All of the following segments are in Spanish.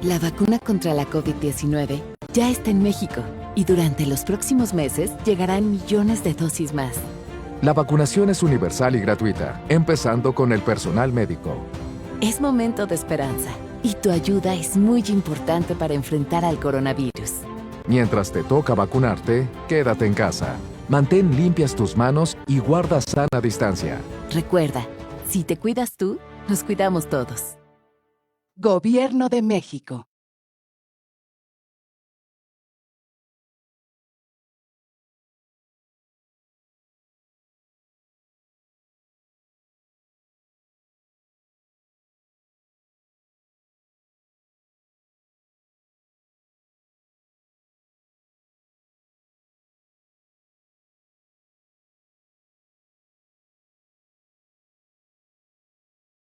La vacuna contra la COVID-19 ya está en México y durante los próximos meses llegarán millones de dosis más. La vacunación es universal y gratuita, empezando con el personal médico. Es momento de esperanza y tu ayuda es muy importante para enfrentar al coronavirus. Mientras te toca vacunarte, quédate en casa. Mantén limpias tus manos y guarda sana distancia. Recuerda, si te cuidas tú, nos cuidamos todos. Gobierno de México.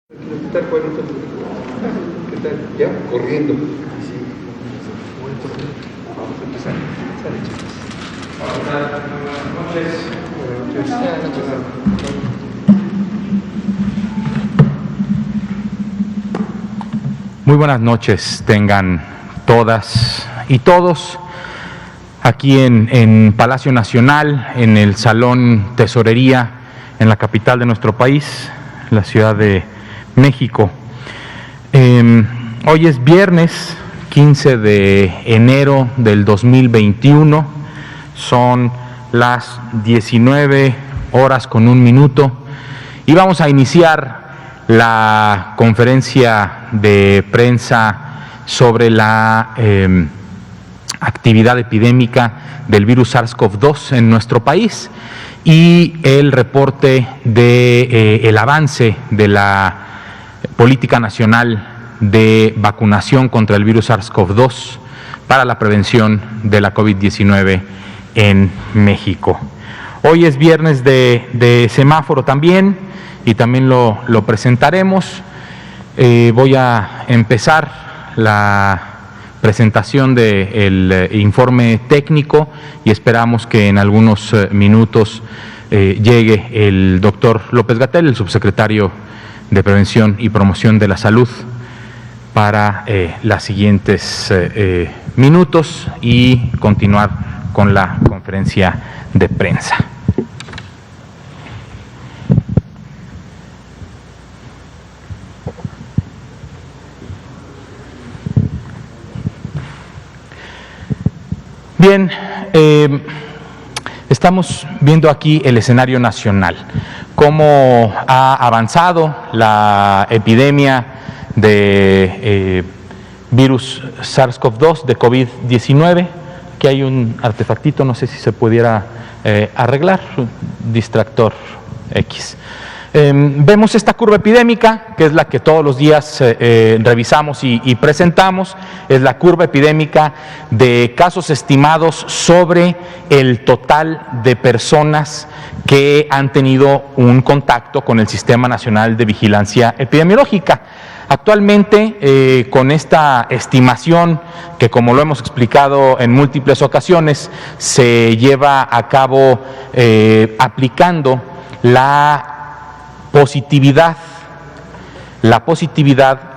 ¿Qué tal, Juanito? ¿Qué tal? ¿Ya? Corriendo. Sí. Vamos a empezar. Sale, chicos. Buenas noches. Muy buenas noches tengan todas y todos aquí en Palacio Nacional, en el Salón Tesorería, en la capital de nuestro país, la Ciudad de México. Hoy es viernes 15 de enero del 2021, son las 19:01 y vamos a iniciar la conferencia de prensa sobre la actividad epidémica del virus SARS-CoV-2 en nuestro país y el reporte del avance de la Política Nacional de Vacunación contra el virus SARS-CoV-2 para la prevención de la COVID-19 en México. Hoy es viernes de semáforo también y también lo presentaremos. Voy a empezar la presentación del informe técnico y esperamos que en algunos minutos llegue el doctor López-Gatell, el subsecretario de Prevención y Promoción de la Salud, para los siguientes minutos y continuar con la conferencia de prensa. Bien, estamos viendo aquí el escenario nacional, cómo ha avanzado la epidemia de virus SARS-CoV-2, de COVID-19. Aquí hay un artefactito, no sé si se pudiera arreglar, un distractor X. Vemos esta curva epidémica, que es la que todos los días revisamos y presentamos, es la curva epidémica de casos estimados sobre el total de personas que han tenido un contacto con el Sistema Nacional de Vigilancia Epidemiológica. Actualmente, con esta estimación, que como lo hemos explicado en múltiples ocasiones, se lleva a cabo aplicando la positividad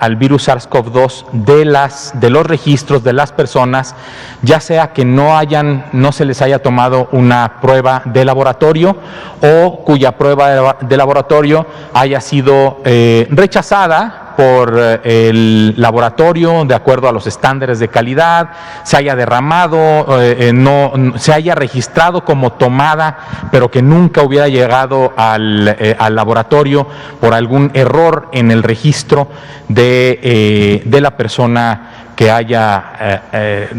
al virus SARS-CoV-2 de los registros de las personas, ya sea que no se les haya tomado una prueba de laboratorio o cuya prueba de laboratorio haya sido rechazada por el laboratorio de acuerdo a los estándares de calidad, se haya derramado, se haya registrado como tomada, pero que nunca hubiera llegado al laboratorio por algún error en el registro de la persona que haya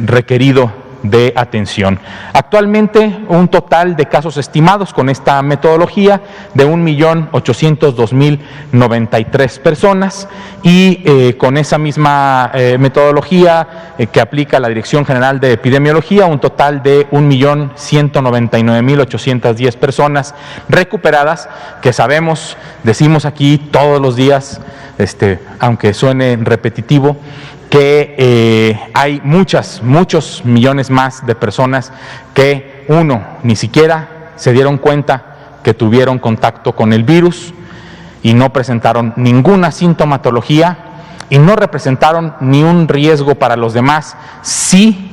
requerido de atención. Actualmente, un total de casos estimados con esta metodología de 1.802.093 personas y con esa misma metodología que aplica la Dirección General de Epidemiología, un total de 1.199.810 personas recuperadas, que decimos aquí todos los días, aunque suene repetitivo, que hay muchos millones más de personas que ni siquiera se dieron cuenta que tuvieron contacto con el virus y no presentaron ninguna sintomatología y no representaron ni un riesgo para los demás, sí,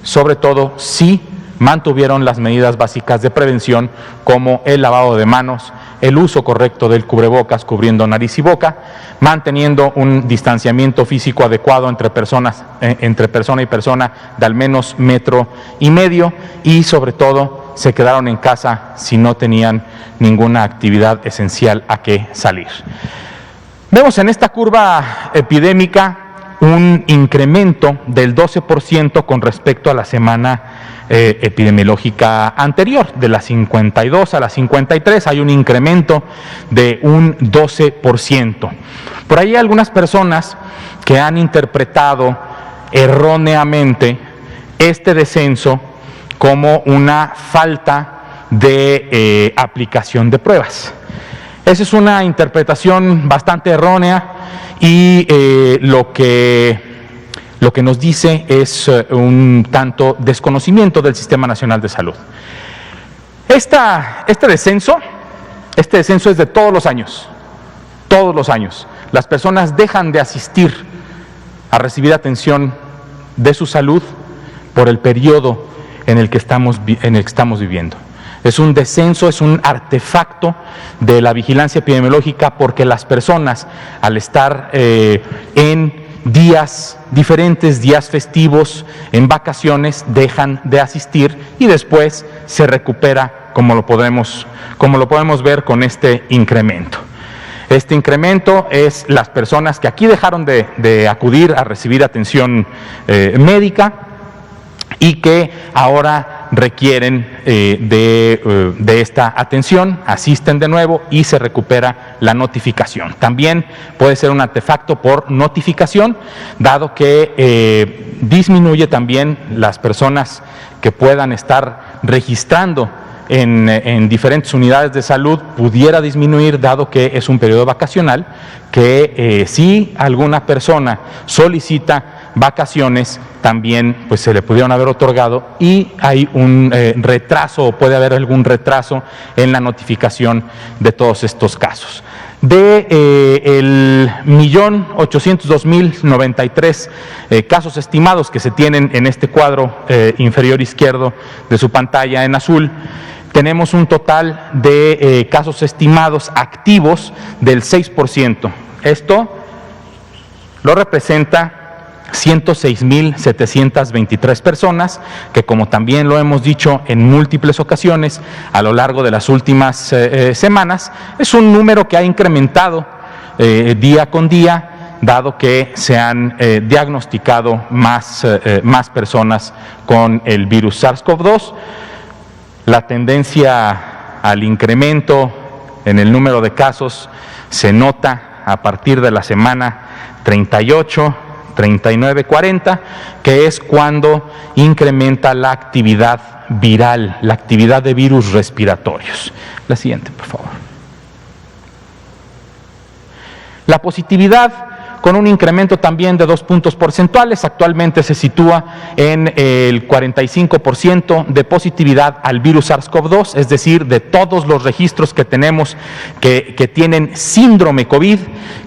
sobre todo, sí mantuvieron las medidas básicas de prevención como el lavado de manos, el uso correcto del cubrebocas cubriendo nariz y boca, manteniendo un distanciamiento físico adecuado entre persona y persona de al menos 1,5 metros y sobre todo se quedaron en casa si no tenían ninguna actividad esencial a que salir. Vemos en esta curva epidémica un incremento del 12% con respecto a la semana epidemiológica anterior, de la 52 a la 53 hay un incremento de un 12%. Por ahí hay algunas personas que han interpretado erróneamente este descenso como una falta de aplicación de pruebas. Esa es una interpretación bastante errónea y lo que nos dice es un tanto desconocimiento del Sistema Nacional de Salud. Este descenso es de todos los años. Todos los años. Las personas dejan de asistir a recibir atención de su salud por el periodo en el que estamos viviendo. Es un descenso, es un artefacto de la vigilancia epidemiológica porque las personas, al estar en diferentes días festivos, en vacaciones, dejan de asistir y después se recupera, como lo podemos ver con este incremento. Este incremento es las personas que aquí dejaron de acudir a recibir atención médica y que ahora requieren de esta atención, asisten de nuevo y se recupera la notificación. También puede ser un artefacto por notificación, dado que disminuye también las personas que puedan estar registrando en diferentes unidades de salud, pudiera disminuir dado que es un periodo vacacional, que si alguna persona solicita vacaciones también pues se le pudieron haber otorgado y hay un retraso o puede haber algún retraso en la notificación de todos estos casos. De el 1.802.093 casos estimados que se tienen en este cuadro inferior izquierdo de su pantalla en azul, tenemos un total de casos estimados activos del 6%. Esto lo representa 106.723 personas, que como también lo hemos dicho en múltiples ocasiones a lo largo de las últimas semanas, es un número que ha incrementado día con día, dado que se han diagnosticado más personas con el virus SARS-CoV-2. La tendencia al incremento en el número de casos se nota a partir de la semana 38, 39, 40, que es cuando incrementa la actividad viral, la actividad de virus respiratorios. La siguiente, por favor. La positividad con un incremento también de 2 puntos porcentuales, actualmente se sitúa en el 45% de positividad al virus SARS-CoV-2, es decir, de todos los registros que tenemos que tienen síndrome COVID,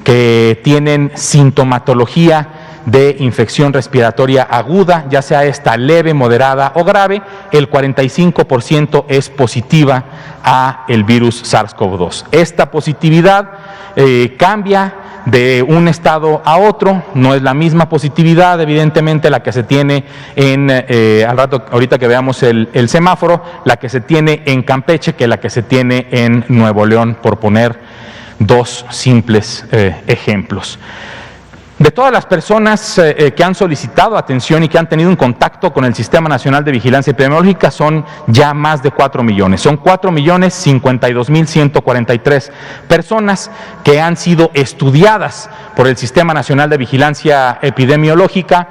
que tienen sintomatología de infección respiratoria aguda, ya sea esta leve, moderada o grave, el 45% es positiva a el virus SARS-CoV-2. Esta positividad cambia de un estado a otro, no es la misma positividad, evidentemente, la que se tiene ahorita que veamos el semáforo, la que se tiene en Campeche que la que se tiene en Nuevo León, por poner dos simples ejemplos. De todas las personas que han solicitado atención y que han tenido un contacto con el Sistema Nacional de Vigilancia Epidemiológica son ya más de 4 millones. Son 4.052.143 personas que han sido estudiadas por el Sistema Nacional de Vigilancia Epidemiológica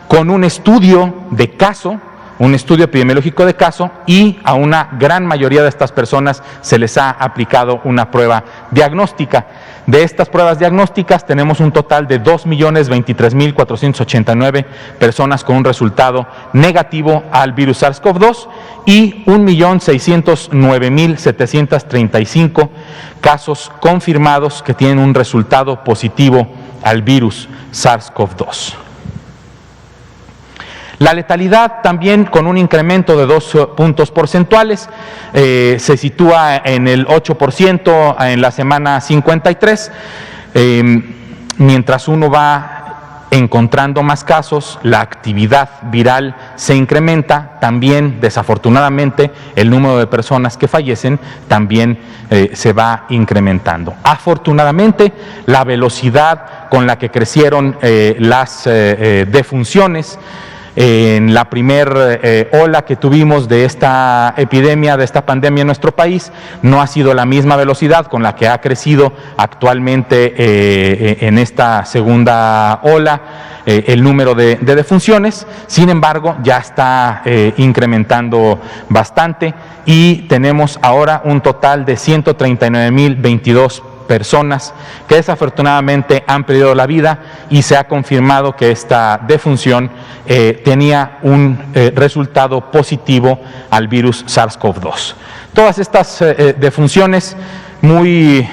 con un estudio de caso, un estudio epidemiológico de caso, y a una gran mayoría de estas personas se les ha aplicado una prueba diagnóstica. De estas pruebas diagnósticas tenemos un total de 2.023.489 personas con un resultado negativo al virus SARS-CoV-2 y 1.609.735 casos confirmados que tienen un resultado positivo al virus SARS-CoV-2. La letalidad también con un incremento de 2 puntos porcentuales, se sitúa en el 8% en la semana 53, mientras uno va encontrando más casos, la actividad viral se incrementa, también desafortunadamente el número de personas que fallecen también se va incrementando. Afortunadamente, la velocidad con la que crecieron las defunciones en la primera ola que tuvimos de esta epidemia, de esta pandemia en nuestro país, no ha sido la misma velocidad con la que ha crecido actualmente en esta segunda ola el número de defunciones. Sin embargo, ya está incrementando bastante y tenemos ahora un total de 139.022 personas que desafortunadamente han perdido la vida, y se ha confirmado que esta defunción tenía un resultado positivo al virus SARS-CoV-2. Todas estas defunciones muy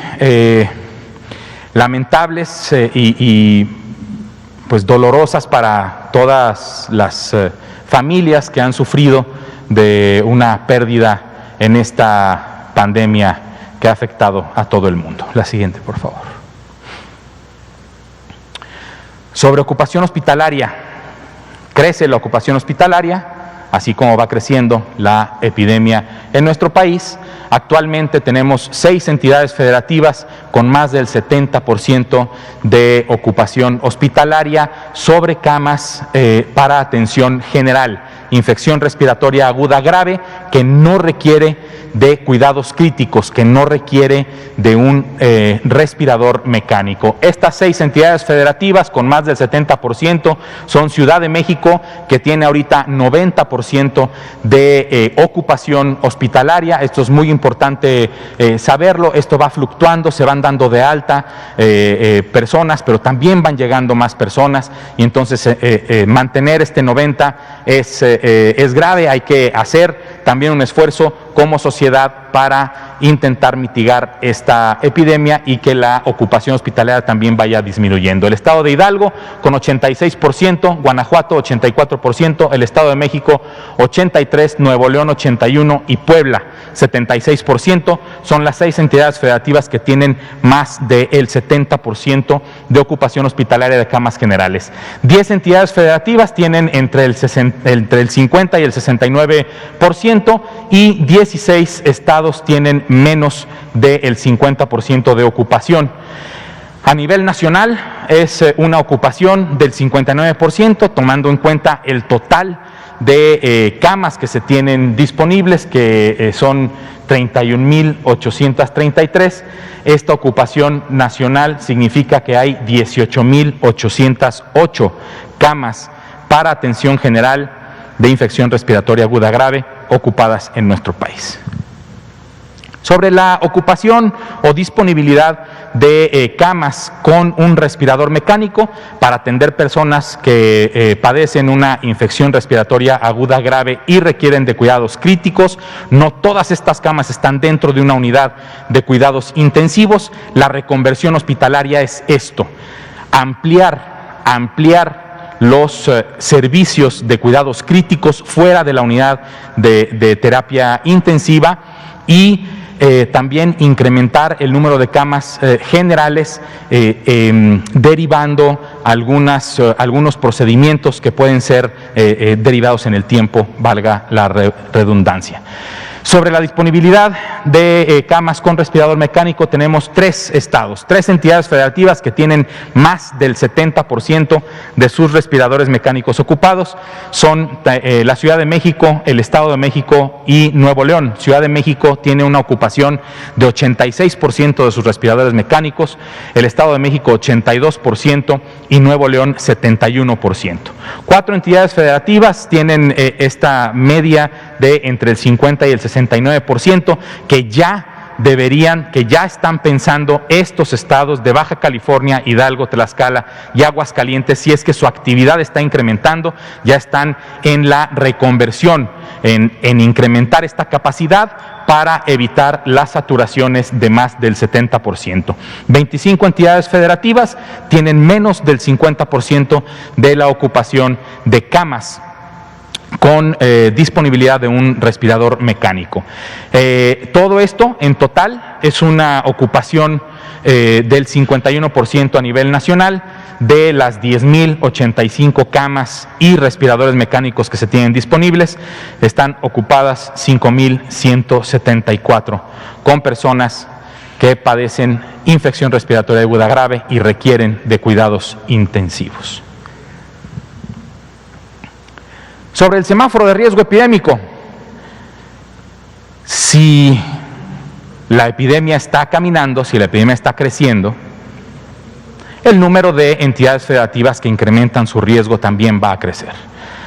lamentables y pues dolorosas para todas las familias que han sufrido de una pérdida en esta pandemia que ha afectado a todo el mundo. La siguiente, por favor. Sobre ocupación hospitalaria. Crece la ocupación hospitalaria, así como va creciendo la epidemia en nuestro país. Actualmente tenemos 6 entidades federativas con más del 70% de ocupación hospitalaria sobre camas para atención general, infección respiratoria aguda grave, que no requiere de cuidados críticos, que no requiere de un respirador mecánico. Estas 6 entidades federativas con más del 70% son Ciudad de México, que tiene ahorita 90% de ocupación hospitalaria. Esto es muy importante saberlo. Esto va fluctuando, se van dando de alta personas, pero también van llegando más personas, y entonces mantener este 90 es grave. Hay que hacer también un esfuerzo como sociedad para intentar mitigar esta epidemia y que la ocupación hospitalaria también vaya disminuyendo. El estado de Hidalgo con 86%, Guanajuato 84%, el Estado de México 83%, Nuevo León 81% y Puebla 76%. Son las 6 entidades federativas que tienen más del 70% de ocupación hospitalaria de camas generales. 10 entidades federativas tienen entre el 50 y el 69%, y 16 estados tienen menos del 50% de ocupación. A nivel nacional es una ocupación del 59%, tomando en cuenta el total de camas que se tienen disponibles, que son 31.833. Esta ocupación nacional significa que hay 18.808 camas para atención general de infección respiratoria aguda grave ocupadas en nuestro país. Sobre la ocupación o disponibilidad de camas con un respirador mecánico para atender personas que padecen una infección respiratoria aguda grave y requieren de cuidados críticos. No todas estas camas están dentro de una unidad de cuidados intensivos. La reconversión hospitalaria es esto: ampliar los servicios de cuidados críticos fuera de la unidad de terapia intensiva, y también incrementar el número de camas generales, derivando algunos procedimientos que pueden ser derivados en el tiempo, valga la redundancia. Sobre la disponibilidad de camas con respirador mecánico, tenemos 3 estados, 3 entidades federativas que tienen más del 70% de sus respiradores mecánicos ocupados. Son la Ciudad de México, el Estado de México y Nuevo León. Ciudad de México tiene una ocupación de 86% de sus respiradores mecánicos, el Estado de México 82% y Nuevo León 71%. 4 entidades federativas tienen esta media de entre el 50 y el 69%, que ya que ya están pensando estos estados de Baja California, Hidalgo, Tlaxcala y Aguascalientes, si es que su actividad está incrementando, ya están en la reconversión, en incrementar esta capacidad para evitar las saturaciones de más del 70%. 25 entidades federativas tienen menos del 50% de la ocupación de camas con disponibilidad de un respirador mecánico. Todo esto en total es una ocupación del 51% a nivel nacional. De las 10.085 camas y respiradores mecánicos que se tienen disponibles, están ocupadas 5.174 con personas que padecen infección respiratoria aguda grave y requieren de cuidados intensivos. Sobre el semáforo de riesgo epidémico, si la epidemia está caminando, si la epidemia está creciendo, el número de entidades federativas que incrementan su riesgo también va a crecer.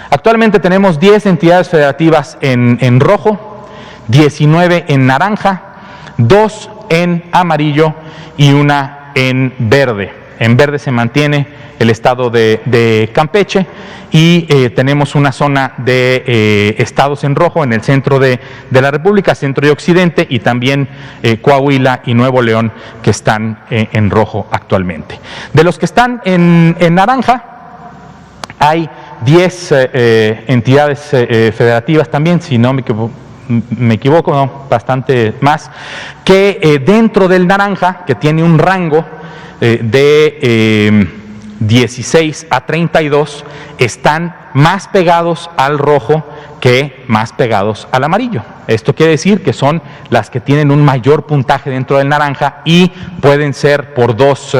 Actualmente tenemos 10 entidades federativas en rojo, 19 en naranja, 2 en amarillo y 1 en verde. En verde se mantiene el estado de Campeche y tenemos una zona de estados en rojo en el centro de la República, centro y occidente, y también Coahuila y Nuevo León, que están en rojo actualmente. De los que están en naranja, hay 10 entidades federativas también, si no me equivoco, no, bastante más, que dentro del naranja, que tiene un rango de 16 a 32, están más pegados al rojo que más pegados al amarillo. Esto quiere decir que son las que tienen un mayor puntaje dentro del naranja y pueden ser por dos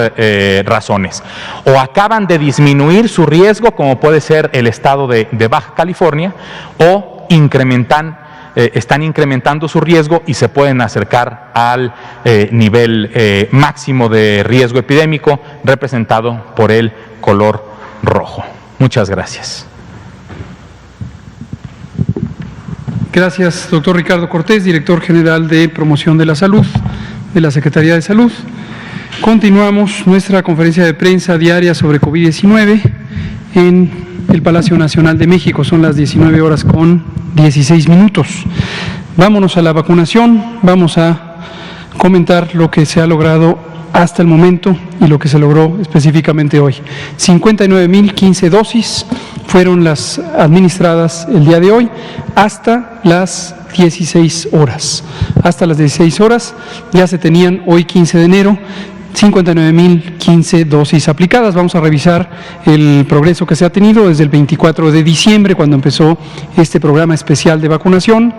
razones. O acaban de disminuir su riesgo, como puede ser el estado de Baja California, o están incrementando su riesgo y se pueden acercar al nivel máximo de riesgo epidémico representado por el color rojo. Muchas gracias. Gracias, doctor Ricardo Cortés, director general de Promoción de la Salud de la Secretaría de Salud. Continuamos nuestra conferencia de prensa diaria sobre COVID-19 en el Palacio Nacional de México. Son las 19:16. Vámonos a la vacunación. Vamos a comentar lo que se ha logrado hasta el momento y lo que se logró específicamente hoy. 59.015 dosis fueron las administradas el día de hoy hasta las 16 horas. Hasta las 16 horas ya se tenían hoy 15 de enero 59.015 dosis aplicadas. Vamos a revisar el progreso que se ha tenido desde el 24 de diciembre, cuando empezó este programa especial de vacunación.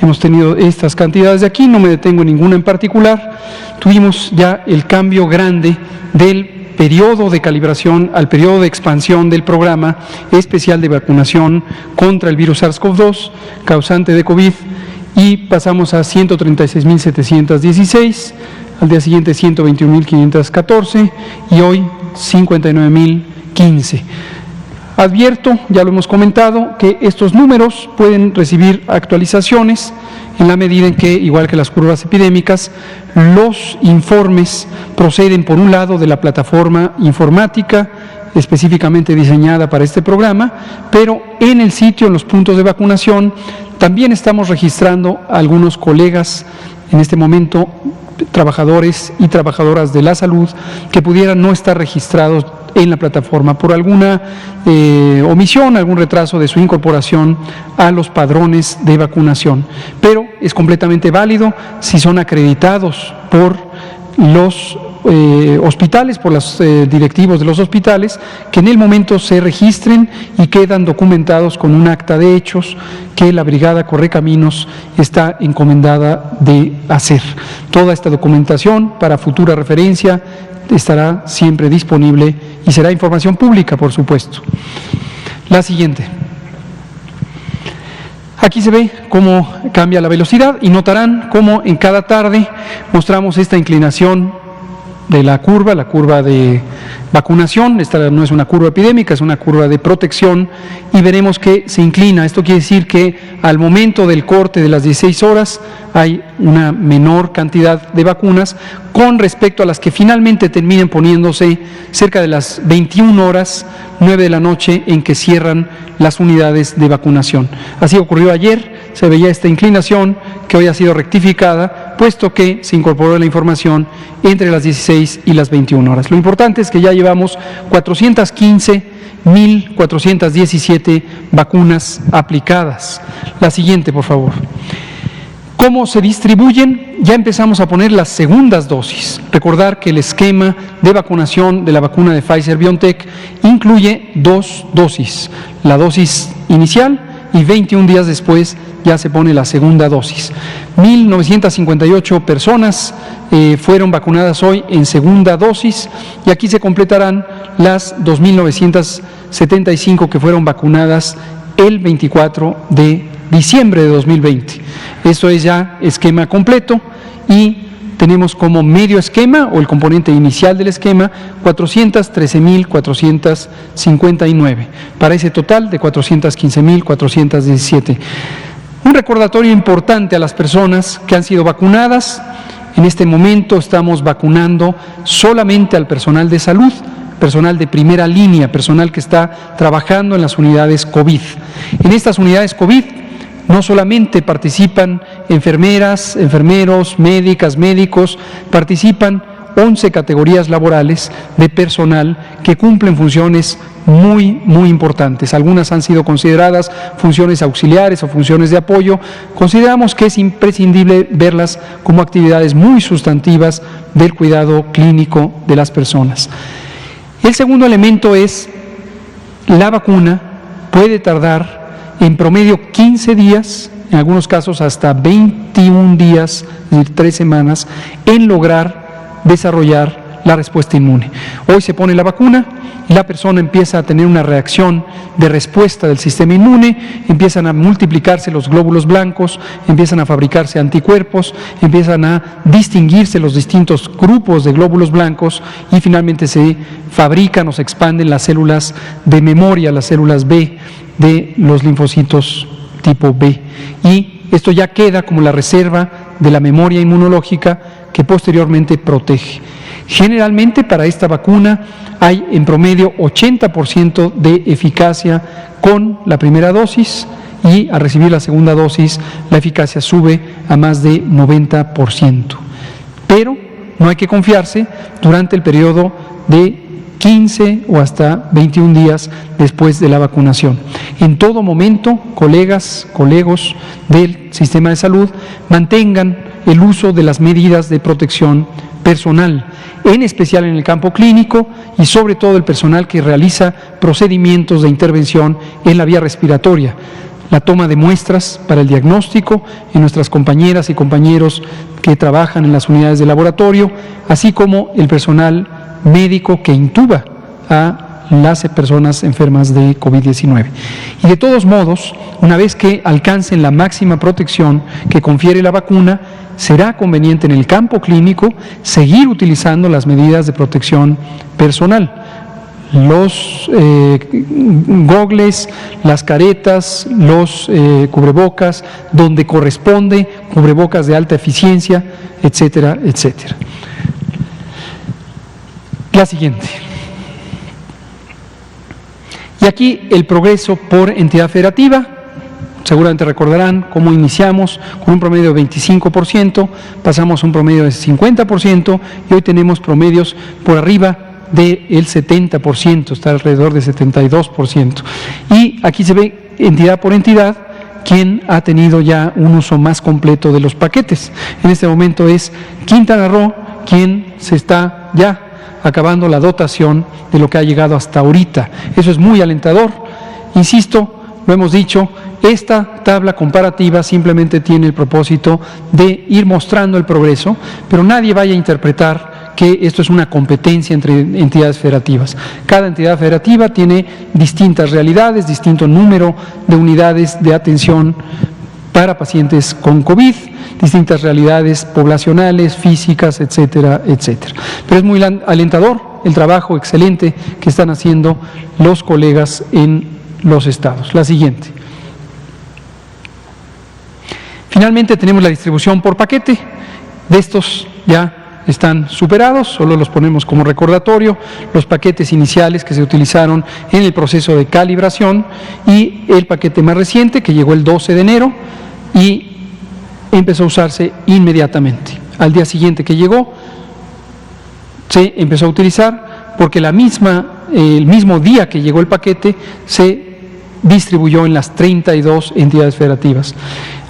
Hemos tenido estas cantidades de aquí, no me detengo en ninguna en particular. Tuvimos ya el cambio grande del periodo de calibración al periodo de expansión del programa especial de vacunación contra el virus SARS-CoV-2, causante de COVID, y pasamos a 136.716, al día siguiente 121.514 y hoy 59.015. Advierto, ya lo hemos comentado, que estos números pueden recibir actualizaciones en la medida en que, igual que las curvas epidémicas, los informes proceden, por un lado, de la plataforma informática específicamente diseñada para este programa, pero en el sitio, en los puntos de vacunación, también estamos registrando a algunos colegas en este momento, trabajadores y trabajadoras de la salud, que pudieran no estar registrados en la plataforma por alguna omisión, algún retraso de su incorporación a los padrones de vacunación. Pero es completamente válido si son acreditados por los hospitales, por los directivos de los hospitales, que en el momento se registren y quedan documentados con un acta de hechos que la Brigada Correcaminos está encomendada de hacer. Toda esta documentación, para futura referencia, estará siempre disponible y será información pública, por supuesto. La siguiente. Aquí se ve cómo cambia la velocidad y notarán cómo en cada tarde mostramos esta inclinación de la curva de vacunación. Esta no es una curva epidémica, es una curva de protección y veremos que se inclina. Esto quiere decir que al momento del corte de las 16 horas hay una menor cantidad de vacunas con respecto a las que finalmente terminen poniéndose cerca de las 21 horas, 9 de la noche, en que cierran las unidades de vacunación. Así ocurrió ayer, se veía esta inclinación que hoy ha sido rectificada, puesto que se incorporó la información entre las 16 y las 21 horas. Lo importante es que ya llevamos 415.417 vacunas aplicadas. La siguiente, por favor. ¿Cómo se distribuyen? Ya empezamos a poner las segundas dosis. Recordar que el esquema de vacunación de la vacuna de Pfizer-BioNTech incluye 2 dosis. La dosis inicial y 21 días después ya se pone la segunda dosis. 1.958 personas fueron vacunadas hoy en segunda dosis y aquí se completarán las 2.975 que fueron vacunadas el 24 de diciembre de 2020. Esto es ya esquema completo y tenemos como medio esquema o el componente inicial del esquema 413.459 para ese total de 415.417. Un recordatorio importante a las personas que han sido vacunadas. En este momento estamos vacunando solamente al personal de salud, personal de primera línea, personal que está trabajando en las unidades COVID. En estas unidades COVID no solamente participan enfermeras, enfermeros, médicas, médicos, participan 11 categorías laborales de personal que cumplen funciones muy importantes. Algunas han sido consideradas funciones auxiliares o funciones de apoyo. Consideramos que es imprescindible verlas como actividades muy sustantivas del cuidado clínico de las personas. El segundo elemento es la vacuna puede tardar en promedio 15 días, en algunos casos hasta 21 días, es decir, 3 semanas, en lograr desarrollar la respuesta inmune. Hoy se pone la vacuna y la persona empieza a tener una reacción de respuesta del sistema inmune, empiezan a multiplicarse los glóbulos blancos, empiezan a fabricarse anticuerpos, empiezan a distinguirse los distintos grupos de glóbulos blancos y finalmente se fabrican o se expanden las células de memoria, las células B de los linfocitos tipo B. Y esto ya queda como la reserva de la memoria inmunológica que posteriormente protege. Generalmente para esta vacuna hay en promedio 80% de eficacia con la primera dosis y al recibir la segunda dosis la eficacia sube a más de 90%. Pero no hay que confiarse durante el periodo de 15 o hasta 21 días después de la vacunación. En todo momento, colegos del sistema de salud mantengan el uso de las medidas de protección personal, en especial en el campo clínico y sobre todo el personal que realiza procedimientos de intervención en la vía respiratoria. La toma de muestras para el diagnóstico en nuestras compañeras y compañeros que trabajan en las unidades de laboratorio, así como el personal médico que intuba a las personas enfermas de COVID-19. Y de todos modos, una vez que alcancen la máxima protección que confiere la vacuna, será conveniente en el campo clínico seguir utilizando las medidas de protección personal. Los gogles, las caretas, los cubrebocas, donde corresponde, cubrebocas de alta eficiencia, etcétera, etcétera. La siguiente. Y aquí el progreso por entidad federativa. Seguramente recordarán cómo iniciamos con un promedio de 25%, pasamos a un promedio de 50% y hoy tenemos promedios por arriba del 70%, está alrededor de 72%. Y aquí se ve entidad por entidad quién ha tenido ya un uso más completo de los paquetes. En este momento es Quintana Roo quien se está ya acabando la dotación de lo que ha llegado hasta ahorita. Eso es muy alentador. Insisto, lo hemos dicho, esta tabla comparativa simplemente tiene el propósito de ir mostrando el progreso, pero nadie vaya a interpretar que esto es una competencia entre entidades federativas. Cada entidad federativa tiene distintas realidades, distinto número de unidades de atención para pacientes con COVID, distintas realidades poblacionales, físicas, etcétera, etcétera. Pero es muy alentador el trabajo excelente que están haciendo los colegas en los estados. La siguiente. Finalmente tenemos la distribución por paquete. De estos ya están superados, solo los ponemos como recordatorio, los paquetes iniciales que se utilizaron en el proceso de calibración y el paquete más reciente que llegó el 12 de enero y empezó a usarse inmediatamente. Al día siguiente que llegó, se empezó a utilizar porque el mismo día que llegó el paquete se distribuyó en las 32 entidades federativas.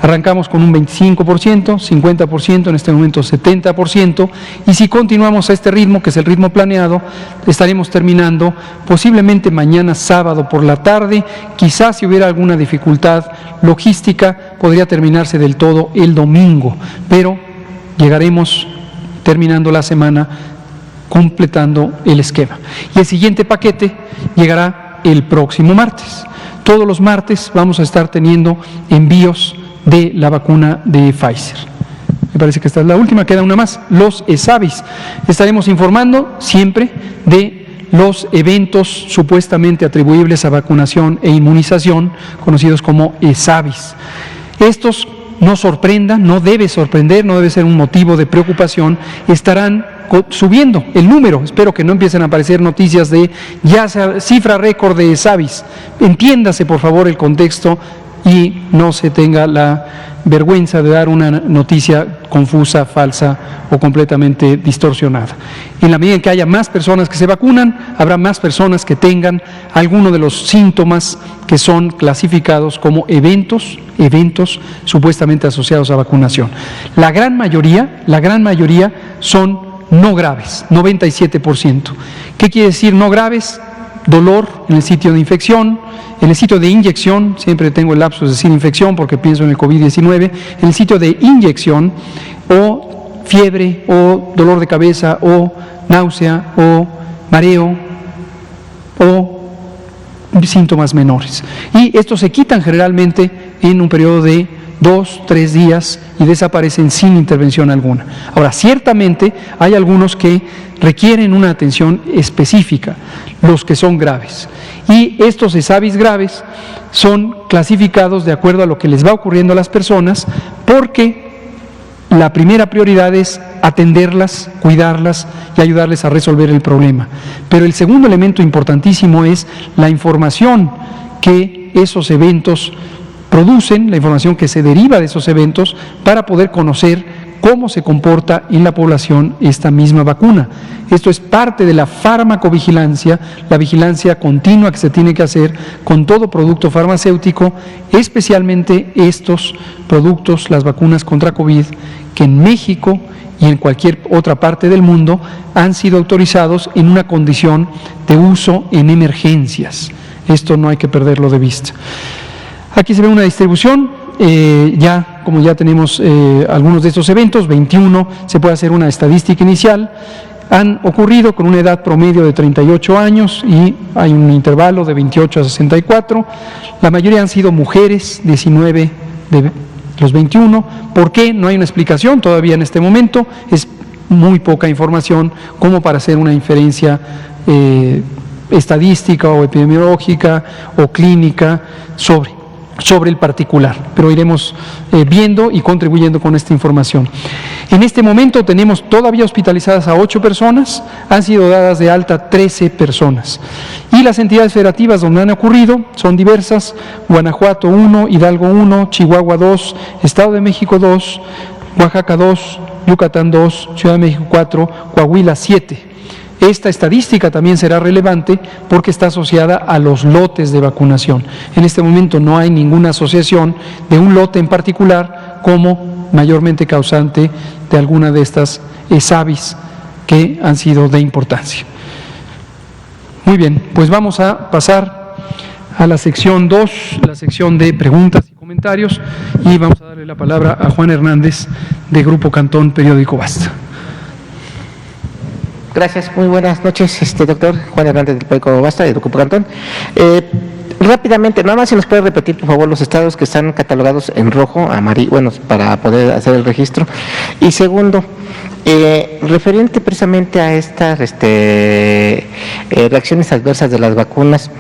Arrancamos con un 25%, 50%, en este momento 70%, y si continuamos a este ritmo, que es el ritmo planeado, estaremos terminando posiblemente mañana sábado por la tarde. Quizás si hubiera alguna dificultad logística, podría terminarse del todo el domingo, pero llegaremos terminando la semana completando el esquema. Y el siguiente paquete llegará el próximo martes. Todos los martes vamos a estar teniendo envíos de la vacuna de Pfizer. Me parece que esta es la última, queda una más, los ESAVIS. Estaremos informando siempre de los eventos supuestamente atribuibles a vacunación e inmunización, conocidos como ESAVIS. Estos no sorprendan, no debe sorprender, no debe ser un motivo de preocupación, estarán subiendo el número. Espero que no empiecen a aparecer noticias de ya cifra récord de ESAVIS. Entiéndase por favor el contexto y no se tenga la vergüenza de dar una noticia confusa, falsa o completamente distorsionada. En la medida en que haya más personas que se vacunan, habrá más personas que tengan alguno de los síntomas que son clasificados como eventos supuestamente asociados a vacunación. La gran mayoría son no graves, 97%. ¿Qué quiere decir no graves? Dolor en el sitio de infección, en el sitio de inyección, siempre tengo el lapsus de decir infección porque pienso en el COVID-19, en el sitio de inyección, o fiebre, o dolor de cabeza, o náusea, o mareo, o síntomas menores. Y estos se quitan generalmente en un periodo de 2-3 días y desaparecen sin intervención alguna. Ahora, ciertamente hay algunos que requieren una atención específica, los que son graves. Y estos ESAVIS graves son clasificados de acuerdo a lo que les va ocurriendo a las personas, porque la primera prioridad es atenderlas, cuidarlas y ayudarles a resolver el problema. Pero el segundo elemento importantísimo es la información que esos eventos producen, la información que se deriva de esos eventos para poder conocer cómo se comporta en la población esta misma vacuna. Esto es parte de la farmacovigilancia, la vigilancia continua que se tiene que hacer con todo producto farmacéutico, especialmente estos productos, las vacunas contra COVID, que en México y en cualquier otra parte del mundo han sido autorizados en una condición de uso en emergencias. Esto no hay que perderlo de vista. Aquí se ve una distribución, como ya tenemos algunos de estos eventos, 21, se puede hacer una estadística inicial, han ocurrido con una edad promedio de 38 años y hay un intervalo de 28 a 64, la mayoría han sido mujeres, 19 de los 21, ¿por qué? No hay una explicación todavía en este momento, es muy poca información como para hacer una inferencia estadística o epidemiológica o clínica sobre el particular, pero iremos viendo y contribuyendo con esta información. En este momento tenemos todavía hospitalizadas a 8 personas, han sido dadas de alta 13 personas. Y las entidades federativas donde han ocurrido son diversas: Guanajuato 1, Hidalgo 1, Chihuahua 2, Estado de México 2, Oaxaca 2, Yucatán 2, Ciudad de México 4, Coahuila 7. Esta estadística también será relevante porque está asociada a los lotes de vacunación. En este momento no hay ninguna asociación de un lote en particular como mayormente causante de alguna de estas ESAVIS que han sido de importancia. Muy bien, pues vamos a pasar a la sección 2, la sección de preguntas y comentarios, y vamos a darle la palabra a Juan Hernández de Grupo Cantón, Periódico Basta. Gracias, muy buenas noches, doctor Juan Hernández del periódico Basta, de Grupo Cantón. Rápidamente, nada más si nos puede repetir, por favor, los estados que están catalogados en rojo, amarillo, bueno, para poder hacer el registro. Y segundo, referente precisamente a estas reacciones adversas de las vacunas,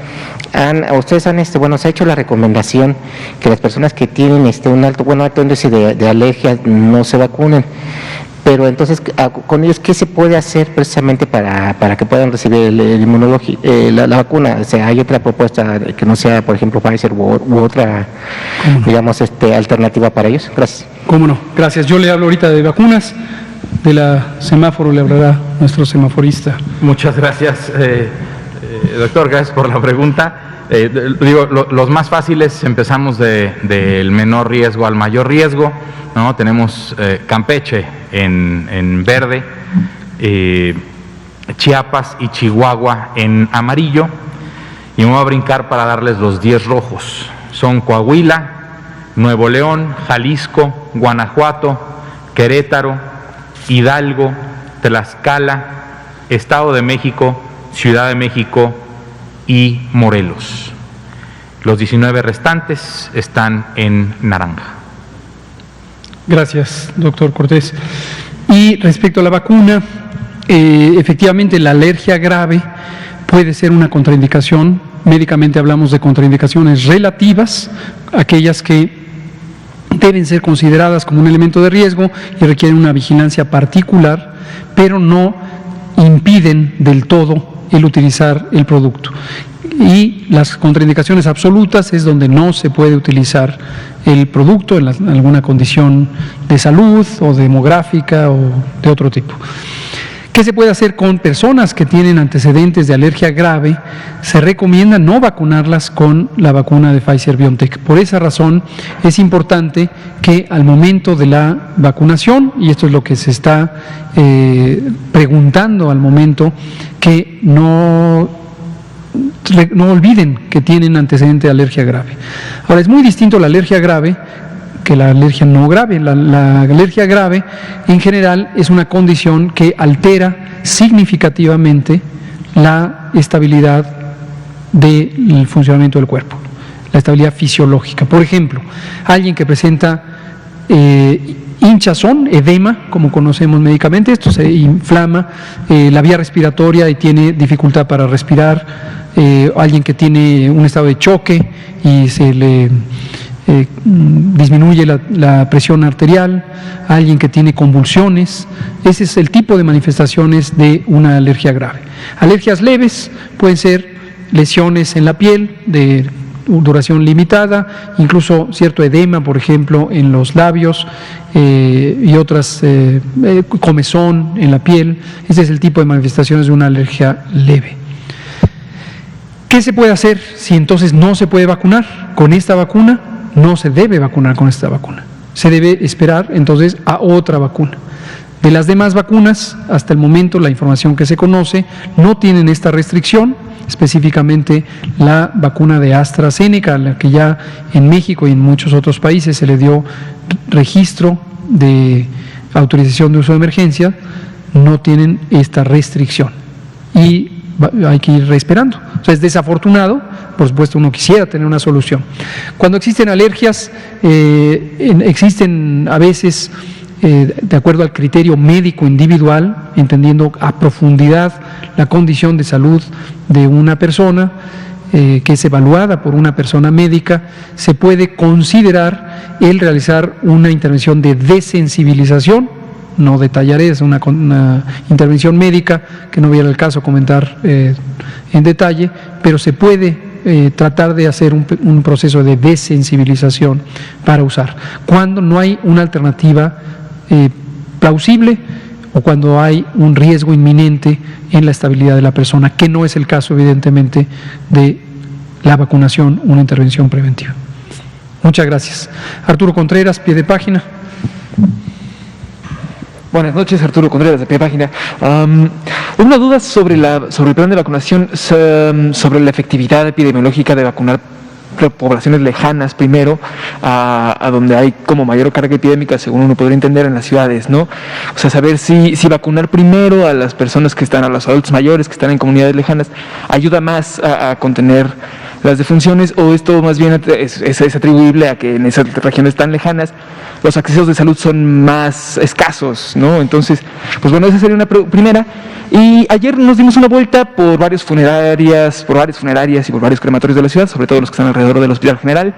ustedes han, se ha hecho la recomendación que las personas que tienen un alto índice de alergia no se vacunen. Pero entonces, con ellos, ¿qué se puede hacer precisamente para que puedan recibir la vacuna? O sea, ¿hay otra propuesta que no sea, por ejemplo, Pfizer u otra, digamos, alternativa para ellos? Gracias. ¿Cómo no? Gracias. Yo le hablo ahorita de vacunas. De la semáforo le hablará nuestro semaforista. Muchas gracias, doctor. Gracias por la pregunta. Los más fáciles, empezamos del menor riesgo al mayor riesgo, ¿no? Tenemos Campeche en verde, Chiapas y Chihuahua en amarillo, y me voy a brincar para darles los 10 rojos. Son Coahuila, Nuevo León, Jalisco, Guanajuato, Querétaro, Hidalgo, Tlaxcala, Estado de México, Ciudad de México y Morelos. Los 19 restantes están en naranja. Gracias, doctor Cortés. Y respecto a la vacuna, efectivamente la alergia grave puede ser una contraindicación. Médicamente hablamos de contraindicaciones relativas, aquellas que deben ser consideradas como un elemento de riesgo y requieren una vigilancia particular, pero no impiden del todo el utilizar el producto. Y las contraindicaciones absolutas es donde no se puede utilizar el producto en alguna condición de salud o demográfica o de otro tipo. ¿Qué se puede hacer con personas que tienen antecedentes de alergia grave? Se recomienda no vacunarlas con la vacuna de Pfizer-BioNTech. Por esa razón es importante que al momento de la vacunación, y esto es lo que se está preguntando al momento, que no olviden que tienen antecedente de alergia grave. Ahora, es muy distinto la alergia grave que la alergia no grave. La alergia grave en general es una condición que altera significativamente la estabilidad del funcionamiento del cuerpo, la estabilidad fisiológica. Por ejemplo, alguien que presenta hinchazón, edema, como conocemos médicamente, esto se inflama la vía respiratoria y tiene dificultad para respirar, alguien que tiene un estado de choque y se le disminuye la presión arterial, alguien que tiene convulsiones. Ese es el tipo de manifestaciones de una alergia grave. Alergias leves pueden ser lesiones en la piel de duración limitada, incluso cierto edema, por ejemplo, en los labios y otras, comezón en la piel. Ese es el tipo de manifestaciones de una alergia leve. ¿Qué se puede hacer si entonces no se puede vacunar con esta vacuna? No se debe vacunar con esta vacuna. Se debe esperar entonces a otra vacuna. De las demás vacunas, hasta el momento la información que se conoce no tienen esta restricción, específicamente la vacuna de AstraZeneca, a la que ya en México y en muchos otros países se le dio registro de autorización de uso de emergencia, no tienen esta restricción. Y hay que ir esperando. O sea, es desafortunado, por supuesto uno quisiera tener una solución. Cuando existen alergias, existen a veces, de acuerdo al criterio médico individual, entendiendo a profundidad la condición de salud de una persona, que es evaluada por una persona médica, se puede considerar el realizar una intervención de desensibilización. No detallaré, es una intervención médica que no viene al caso comentar en detalle, pero se puede tratar de hacer un proceso de desensibilización para usar. Cuando no hay una alternativa plausible o cuando hay un riesgo inminente en la estabilidad de la persona, que no es el caso evidentemente de la vacunación, una intervención preventiva. Muchas gracias. Arturo Contreras, pie de página. Buenas noches, Arturo Contreras, de Pie de Página. Una duda sobre el plan de vacunación, sobre la efectividad epidemiológica de vacunar poblaciones lejanas primero, a donde hay como mayor carga epidémica, según uno podría entender, en las ciudades, ¿no? O sea, saber si vacunar primero a las personas que están, a los adultos mayores que están en comunidades lejanas, ayuda más a contener las defunciones, o esto más bien es atribuible a que en esas regiones tan lejanas los accesos de salud son más escasos, ¿no? Entonces, pues bueno, esa sería una primera. Y ayer nos dimos una vuelta por varias funerarias y por varios crematorios de la ciudad, sobre todo los que están alrededor del Hospital General,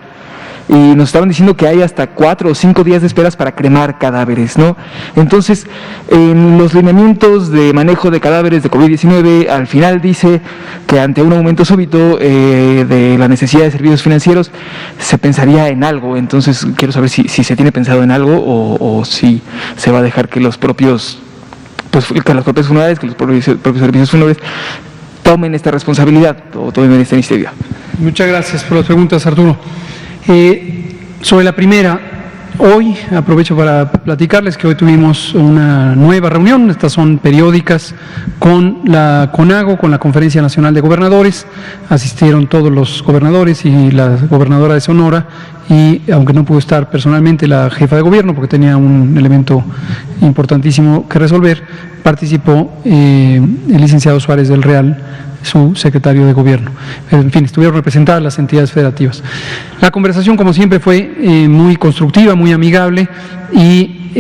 y nos estaban diciendo que hay hasta 4 o 5 días de esperas para cremar cadáveres, ¿no? Entonces, en los lineamientos de manejo de cadáveres de COVID-19, al final dice que ante un aumento súbito de la necesidad de servicios financieros, se pensaría en algo. Entonces, quiero saber si se tiene pensado en algo o si se va a dejar que los propios, que las propias funerarias, que los propios servicios funerarios tomen esta responsabilidad o tomen esta iniciativa. Muchas gracias por las preguntas, Arturo. Sobre la primera, hoy aprovecho para platicarles que hoy tuvimos una nueva reunión, estas son periódicas, con la CONAGO, con la Conferencia Nacional de Gobernadores. Asistieron todos los gobernadores y la gobernadora de Sonora, y aunque no pudo estar personalmente la jefa de gobierno porque tenía un elemento importantísimo que resolver, participó el licenciado Suárez del Real, su secretario de gobierno. En fin, estuvieron representadas las entidades federativas. La conversación, como siempre, fue muy constructiva, muy amigable y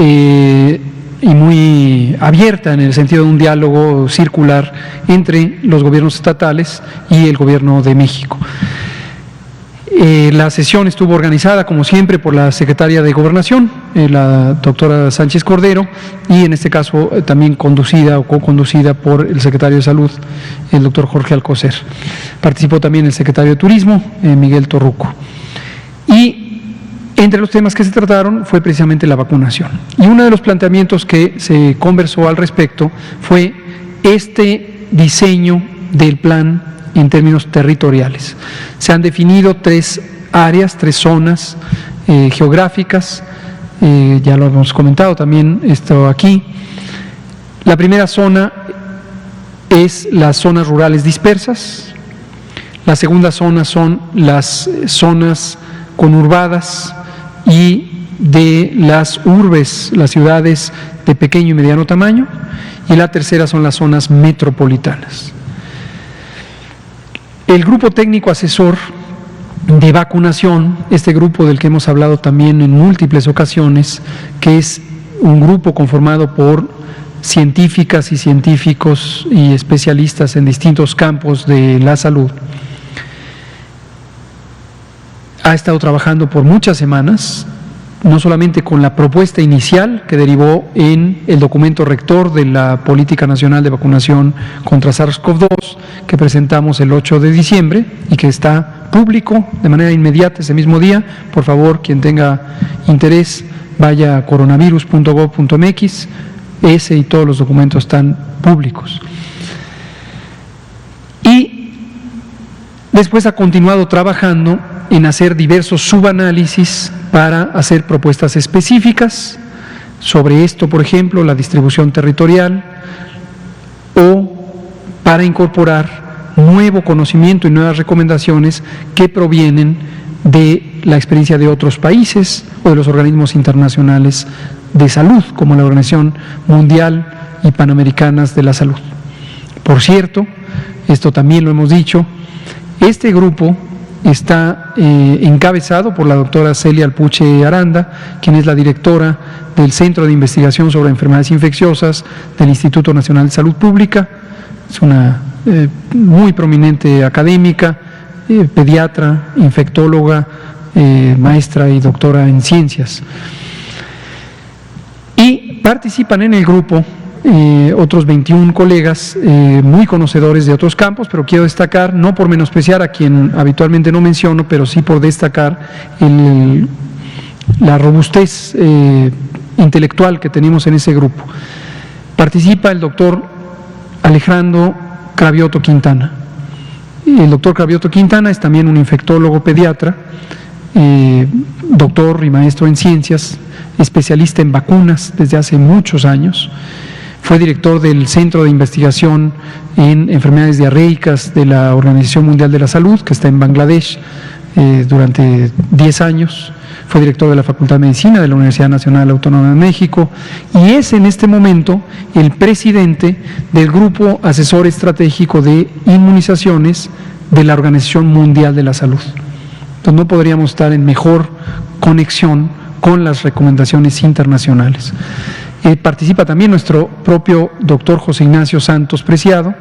muy abierta, en el sentido de un diálogo circular entre los gobiernos estatales y el gobierno de México. La sesión estuvo organizada, como siempre, por la secretaria de Gobernación, la doctora Sánchez Cordero, y en este caso también conducida o co-conducida por el secretario de Salud, el doctor Jorge Alcocer. Participó también el secretario de Turismo, Miguel Torruco. Y entre los temas que se trataron fue precisamente la vacunación. Y uno de los planteamientos que se conversó al respecto fue este diseño del plan en términos territoriales. Se han definido 3 áreas, 3 zonas geográficas, ya lo hemos comentado también esto aquí. La primera zona es las zonas rurales dispersas, la segunda zona son las zonas conurbadas y de las urbes, las ciudades de pequeño y mediano tamaño, y la tercera son las zonas metropolitanas. El grupo técnico asesor de vacunación, este grupo del que hemos hablado también en múltiples ocasiones, que es un grupo conformado por científicas y científicos y especialistas en distintos campos de la salud, ha estado trabajando por muchas semanas, no solamente con la propuesta inicial que derivó en el documento rector de la Política Nacional de Vacunación contra SARS-CoV-2 que presentamos el 8 de diciembre y que está público de manera inmediata ese mismo día. Por favor, quien tenga interés, vaya a coronavirus.gov.mx, ese y todos los documentos están públicos. Y después ha continuado trabajando en hacer diversos subanálisis para hacer propuestas específicas sobre esto, por ejemplo, la distribución territorial, o para incorporar nuevo conocimiento y nuevas recomendaciones que provienen de la experiencia de otros países o de los organismos internacionales de salud, como la Organización Mundial y Panamericanas de la Salud. Por cierto, esto también lo hemos dicho, este grupo está encabezado por la doctora Celia Alpuche Aranda, quien es la directora del Centro de Investigación sobre Enfermedades Infecciosas del Instituto Nacional de Salud Pública. Es una muy prominente académica, pediatra, infectóloga, maestra y doctora en ciencias. Y participan en el grupo otros 21 colegas muy conocedores de otros campos, pero quiero destacar, no por menospreciar a quien habitualmente no menciono, pero sí por destacar la robustez intelectual que tenemos en ese grupo. Participa el doctor Alejandro Cravioto Quintana. El doctor Cravioto Quintana es también un infectólogo pediatra, doctor y maestro en ciencias, especialista en vacunas desde hace muchos años. Fue director del Centro de Investigación en Enfermedades Diarreicas de la Organización Mundial de la Salud, que está en Bangladesh, durante 10 años. Fue director de la Facultad de Medicina de la Universidad Nacional Autónoma de México y es en este momento el presidente del Grupo Asesor Estratégico de Inmunizaciones de la Organización Mundial de la Salud. Entonces no podríamos estar en mejor conexión con las recomendaciones internacionales. Participa también nuestro propio doctor José Ignacio Santos Preciado,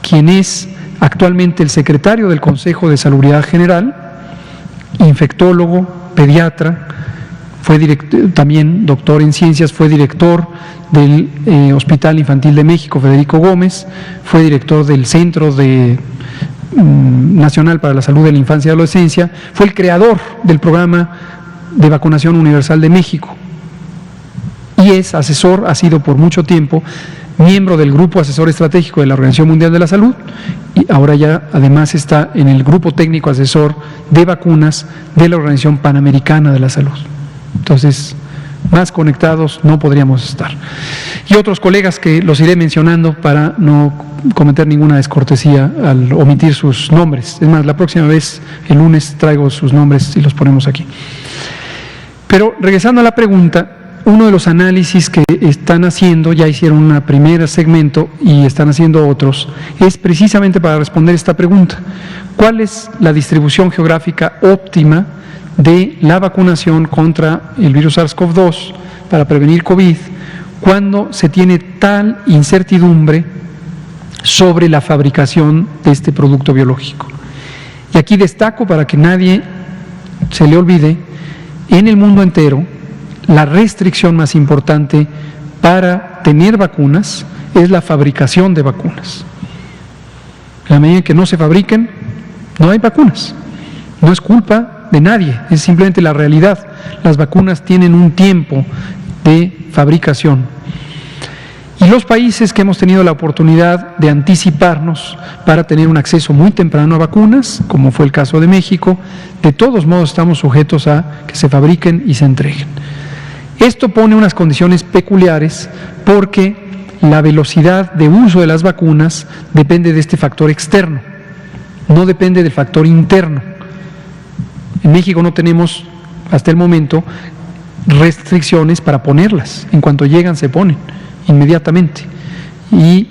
quien es actualmente el secretario del Consejo de Salubridad General, infectólogo, pediatra, fue también doctor en ciencias, fue director del Hospital Infantil de México, Federico Gómez, fue director del Centro Nacional para la Salud de la Infancia y Adolescencia, fue el creador del Programa de Vacunación Universal de México y es asesor, ha sido por mucho tiempo miembro del Grupo Asesor Estratégico de la Organización Mundial de la Salud y ahora ya además está en el Grupo Técnico Asesor de Vacunas de la Organización Panamericana de la Salud. Entonces, más conectados no podríamos estar. Y otros colegas que los iré mencionando para no cometer ninguna descortesía al omitir sus nombres. Es más, la próxima vez, el lunes, traigo sus nombres y los ponemos aquí. Pero regresando a la pregunta, uno de los análisis que están haciendo, ya hicieron un primer segmento y están haciendo otros, es precisamente para responder esta pregunta. ¿Cuál es la distribución geográfica óptima de la vacunación contra el virus SARS-CoV-2 para prevenir COVID cuando se tiene tal incertidumbre sobre la fabricación de este producto biológico? Y aquí destaco, para que nadie se le olvide, en el mundo entero, la restricción más importante para tener vacunas es la fabricación de vacunas. En la medida en que no se fabriquen, no hay vacunas. No es culpa de nadie, es simplemente la realidad. Las vacunas tienen un tiempo de fabricación. Y los países que hemos tenido la oportunidad de anticiparnos para tener un acceso muy temprano a vacunas, como fue el caso de México, de todos modos estamos sujetos a que se fabriquen y se entreguen. Esto pone unas condiciones peculiares porque la velocidad de uso de las vacunas depende de este factor externo, no depende del factor interno. En México no tenemos, hasta el momento, restricciones para ponerlas. En cuanto llegan, se ponen inmediatamente. Y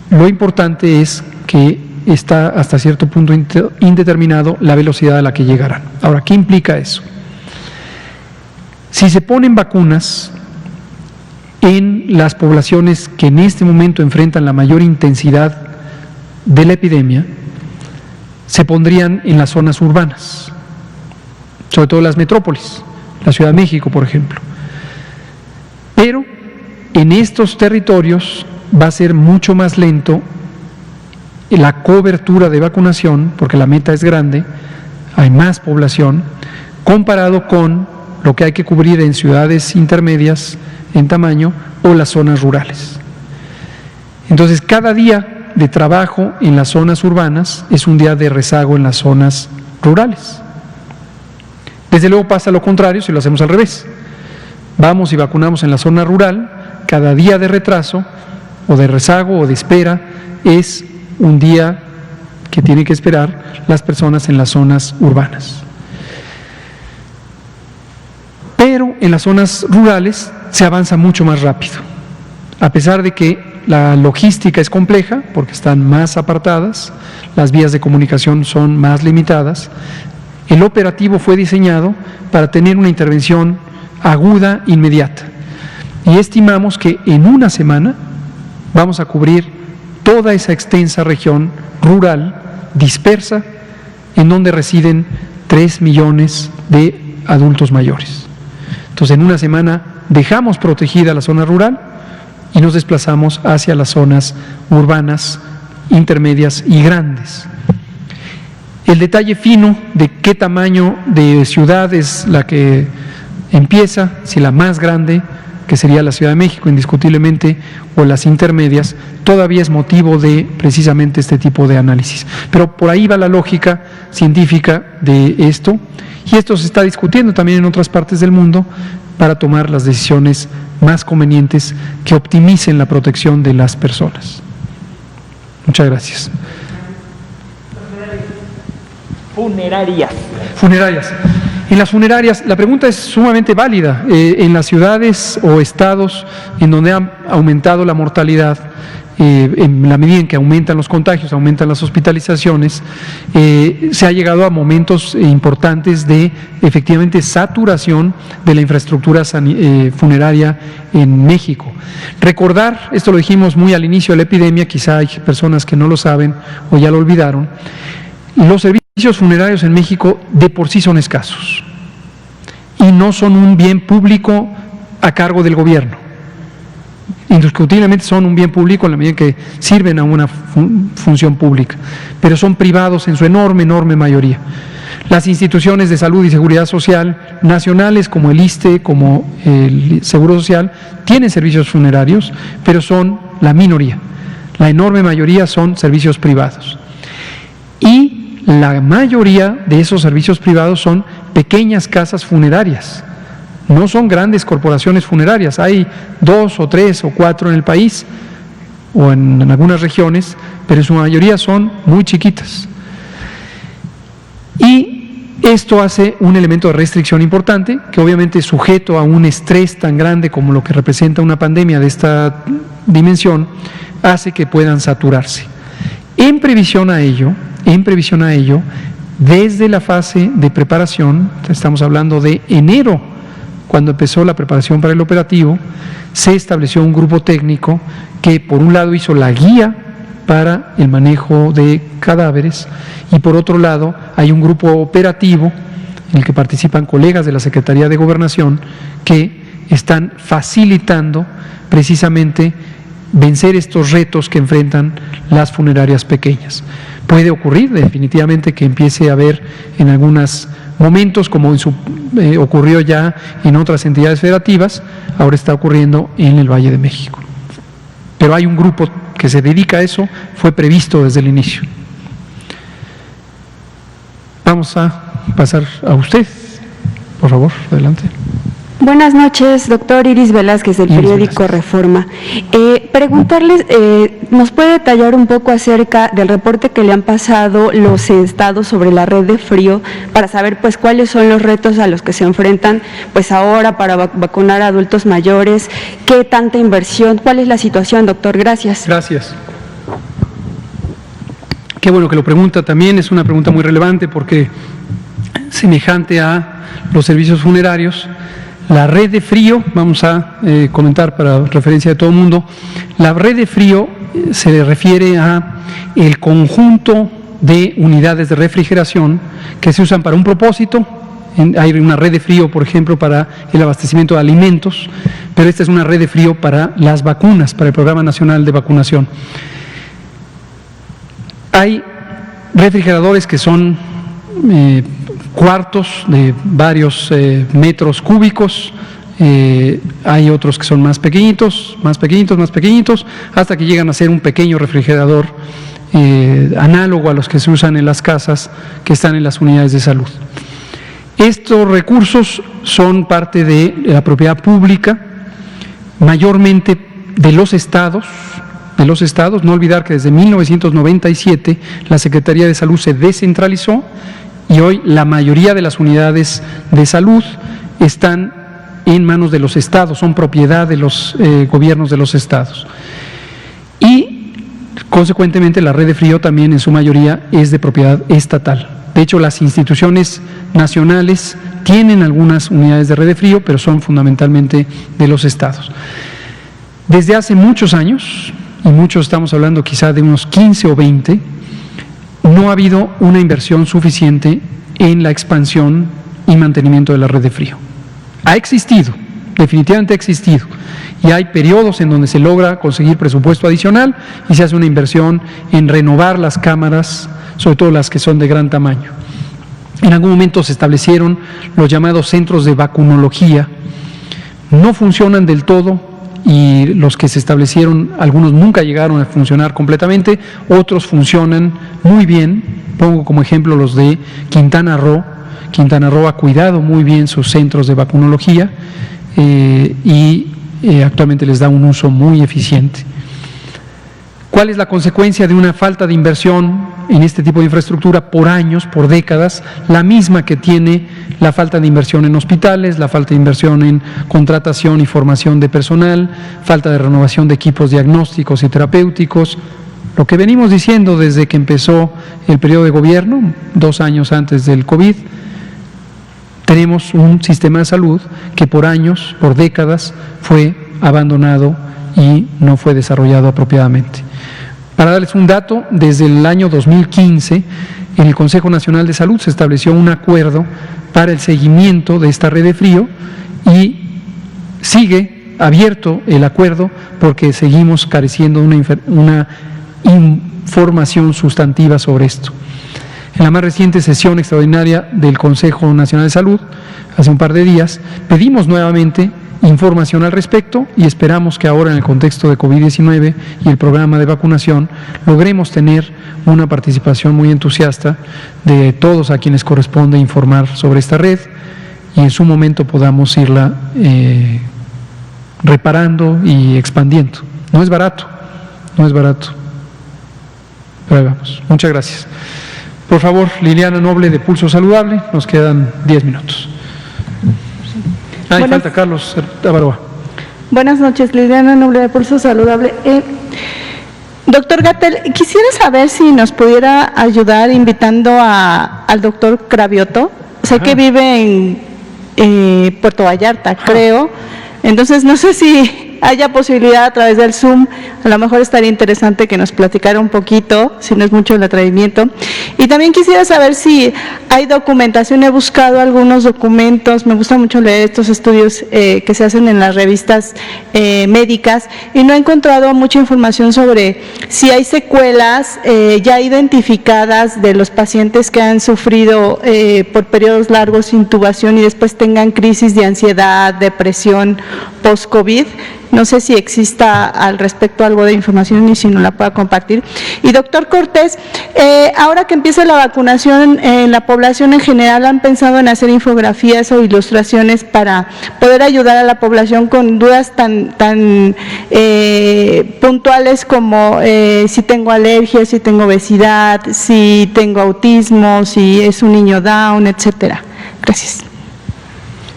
lo importante es que está hasta cierto punto indeterminado la velocidad a la que llegarán. Ahora, ¿qué implica eso? Si se ponen vacunas en las poblaciones que en este momento enfrentan la mayor intensidad de la epidemia, se pondrían en las zonas urbanas, sobre todo las metrópolis, la Ciudad de México, por ejemplo. Pero en estos territorios va a ser mucho más lento la cobertura de vacunación, porque la meta es grande, hay más población, comparado con lo que hay que cubrir en ciudades intermedias en tamaño o las zonas rurales. Entonces, cada día de trabajo en las zonas urbanas es un día de rezago en las zonas rurales. Desde luego pasa lo contrario si lo hacemos al revés. Vamos y vacunamos en la zona rural, cada día de retraso o de rezago o de espera es un día que tienen que esperar las personas en las zonas urbanas. Pero en las zonas rurales se avanza mucho más rápido, a pesar de que la logística es compleja, porque están más apartadas, las vías de comunicación son más limitadas. El operativo fue diseñado para tener una intervención aguda, inmediata. Y estimamos que en una semana vamos a cubrir toda esa extensa región rural, dispersa, en donde residen 3 millones de adultos mayores. Entonces, en una semana dejamos protegida la zona rural y nos desplazamos hacia las zonas urbanas, intermedias y grandes. El detalle fino de qué tamaño de ciudad es la que empieza, si la más grande, que sería la Ciudad de México indiscutiblemente, o las intermedias, todavía es motivo de precisamente este tipo de análisis. Pero por ahí va la lógica científica de esto, y esto se está discutiendo también en otras partes del mundo para tomar las decisiones más convenientes que optimicen la protección de las personas. Muchas gracias. Funerarias. En las funerarias, la pregunta es sumamente válida. En las ciudades o estados en donde ha aumentado la mortalidad, en la medida en que aumentan los contagios, aumentan las hospitalizaciones, se ha llegado a momentos importantes de efectivamente saturación de la infraestructura funeraria en México. Recordar, esto lo dijimos muy al inicio de la epidemia, quizá hay personas que no lo saben o ya lo olvidaron, los servicios funerarios en México de por sí son escasos y no son un bien público a cargo del gobierno. Indiscutiblemente son un bien público en la medida en que sirven a una función pública, pero son privados en su enorme mayoría. Las instituciones de salud y seguridad social nacionales como el ISSSTE, como el Seguro Social, tienen servicios funerarios, pero son la minoría. La enorme mayoría son servicios privados. Y la mayoría de esos servicios privados son pequeñas casas funerarias. No son grandes corporaciones funerarias, hay 2 o 3 o 4 en el país o en algunas regiones, pero en su mayoría son muy chiquitas. Y esto hace un elemento de restricción importante, que obviamente sujeto a un estrés tan grande como lo que representa una pandemia de esta dimensión, hace que puedan saturarse. En previsión a ello, desde la fase de preparación, estamos hablando de enero, cuando empezó la preparación para el operativo, se estableció un grupo técnico que por un lado hizo la guía para el manejo de cadáveres y por otro lado hay un grupo operativo en el que participan colegas de la Secretaría de Gobernación que están facilitando precisamente vencer estos retos que enfrentan las funerarias pequeñas. Puede ocurrir definitivamente que empiece a haber en algunos momentos, como ocurrió ya en otras entidades federativas, ahora está ocurriendo en el Valle de México. Pero hay un grupo que se dedica a eso, fue previsto desde el inicio. Vamos a pasar a usted, por favor, adelante. Buenas noches, doctor. Iris Velázquez, del periódico Reforma. Preguntarles, ¿nos puede detallar un poco acerca del reporte que le han pasado los estados sobre la red de frío para saber pues cuáles son los retos a los que se enfrentan pues ahora para vacunar a adultos mayores? ¿Qué tanta inversión? ¿Cuál es la situación, doctor? Gracias. Gracias. Qué bueno que lo pregunta también, es una pregunta muy relevante porque semejante a los servicios funerarios, la red de frío, vamos a comentar para referencia de todo el mundo, la red de frío se le refiere a el conjunto de unidades de refrigeración que se usan para un propósito. Hay una red de frío, por ejemplo, para el abastecimiento de alimentos, pero esta es una red de frío para las vacunas, para el Programa Nacional de Vacunación. Hay refrigeradores que son cuartos de varios metros cúbicos, hay otros que son más pequeñitos, hasta que llegan a ser un pequeño refrigerador análogo a los que se usan en las casas que están en las unidades de salud. Estos recursos son parte de la propiedad pública, mayormente de los estados. No olvidar que desde 1997 la Secretaría de Salud se descentralizó y hoy la mayoría de las unidades de salud están en manos de los estados, son propiedad de los gobiernos de los estados. Y consecuentemente la red de frío también en su mayoría es de propiedad estatal. De hecho, las instituciones nacionales tienen algunas unidades de red de frío, pero son fundamentalmente de los estados. Desde hace muchos años, y muchos estamos hablando quizá de unos 15 o 20, no ha habido una inversión suficiente en la expansión y mantenimiento de la red de frío. Ha existido, definitivamente ha existido, y hay periodos en donde se logra conseguir presupuesto adicional y se hace una inversión en renovar las cámaras, sobre todo las que son de gran tamaño. En algún momento se establecieron los llamados centros de vacunología, no funcionan del todo, y los que se establecieron, algunos nunca llegaron a funcionar completamente, otros funcionan muy bien. Pongo como ejemplo los de Quintana Roo. Quintana Roo ha cuidado muy bien sus centros de vacunología y actualmente les da un uso muy eficiente. ¿Cuál es la consecuencia de una falta de inversión en este tipo de infraestructura por años, por décadas? La misma que tiene la falta de inversión en hospitales, la falta de inversión en contratación y formación de personal, falta de renovación de equipos diagnósticos y terapéuticos. Lo que venimos diciendo desde que empezó el periodo de gobierno, 2 años antes del COVID, tenemos un sistema de salud que por años, por décadas, fue abandonado y no fue desarrollado apropiadamente. Para darles un dato, desde el año 2015, en el Consejo Nacional de Salud se estableció un acuerdo para el seguimiento de esta red de frío y sigue abierto el acuerdo porque seguimos careciendo de una información sustantiva sobre esto. En la más reciente sesión extraordinaria del Consejo Nacional de Salud, hace un par de días, pedimos nuevamente información al respecto y esperamos que ahora en el contexto de COVID-19 y el programa de vacunación logremos tener una participación muy entusiasta de todos a quienes corresponde informar sobre esta red y en su momento podamos irla reparando y expandiendo. No es barato, pero ahí vamos. Muchas gracias. Por favor, Liliana Noble de Pulso Saludable, nos quedan 10 minutos. Falta Carlos Avaroa. Buenas noches, Liliana Noble de Pulso Saludable. Doctor Gatell, quisiera saber si nos pudiera ayudar invitando al doctor Cravioto. Sé que vive en Puerto Vallarta, creo. Entonces, no sé si haya posibilidad a través del Zoom, a lo mejor estaría interesante que nos platicara un poquito, si no es mucho el atrevimiento. Y también quisiera saber si hay documentación, he buscado algunos documentos, me gusta mucho leer estos estudios que se hacen en las revistas médicas y no he encontrado mucha información sobre si hay secuelas ya identificadas de los pacientes que han sufrido por periodos largos intubación y después tengan crisis de ansiedad, depresión post-COVID. No sé si exista al respecto algo de información y si no la pueda compartir. Y doctor Cortés, ahora que empieza la vacunación en la población en general, ¿han pensado en hacer infografías o ilustraciones para poder ayudar a la población con dudas tan puntuales como si tengo alergia, si tengo obesidad, si tengo autismo, si es un niño Down, etcétera? Gracias.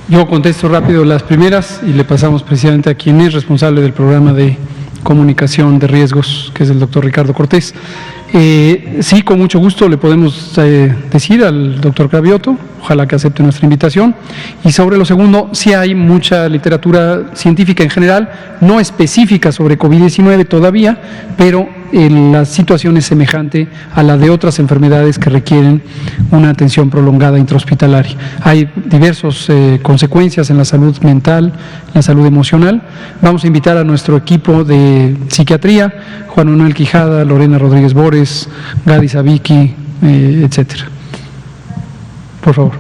Yo contesto rápido las primeras y le pasamos precisamente a quien es responsable del programa de comunicación de riesgos, que es el doctor Ricardo Cortés. Sí, con mucho gusto le podemos decir al doctor Cravioto, ojalá que acepte nuestra invitación. Y sobre lo segundo, sí hay mucha literatura científica en general, no específica sobre COVID-19 todavía, pero la situación es semejante a la de otras enfermedades que requieren una atención prolongada intrahospitalaria. Hay diversas consecuencias en la salud mental, la salud emocional. Vamos a invitar a nuestro equipo de psiquiatría, Juan Manuel Quijada, Lorena Rodríguez Bores, Gadi Sabiki, etcétera. Por favor.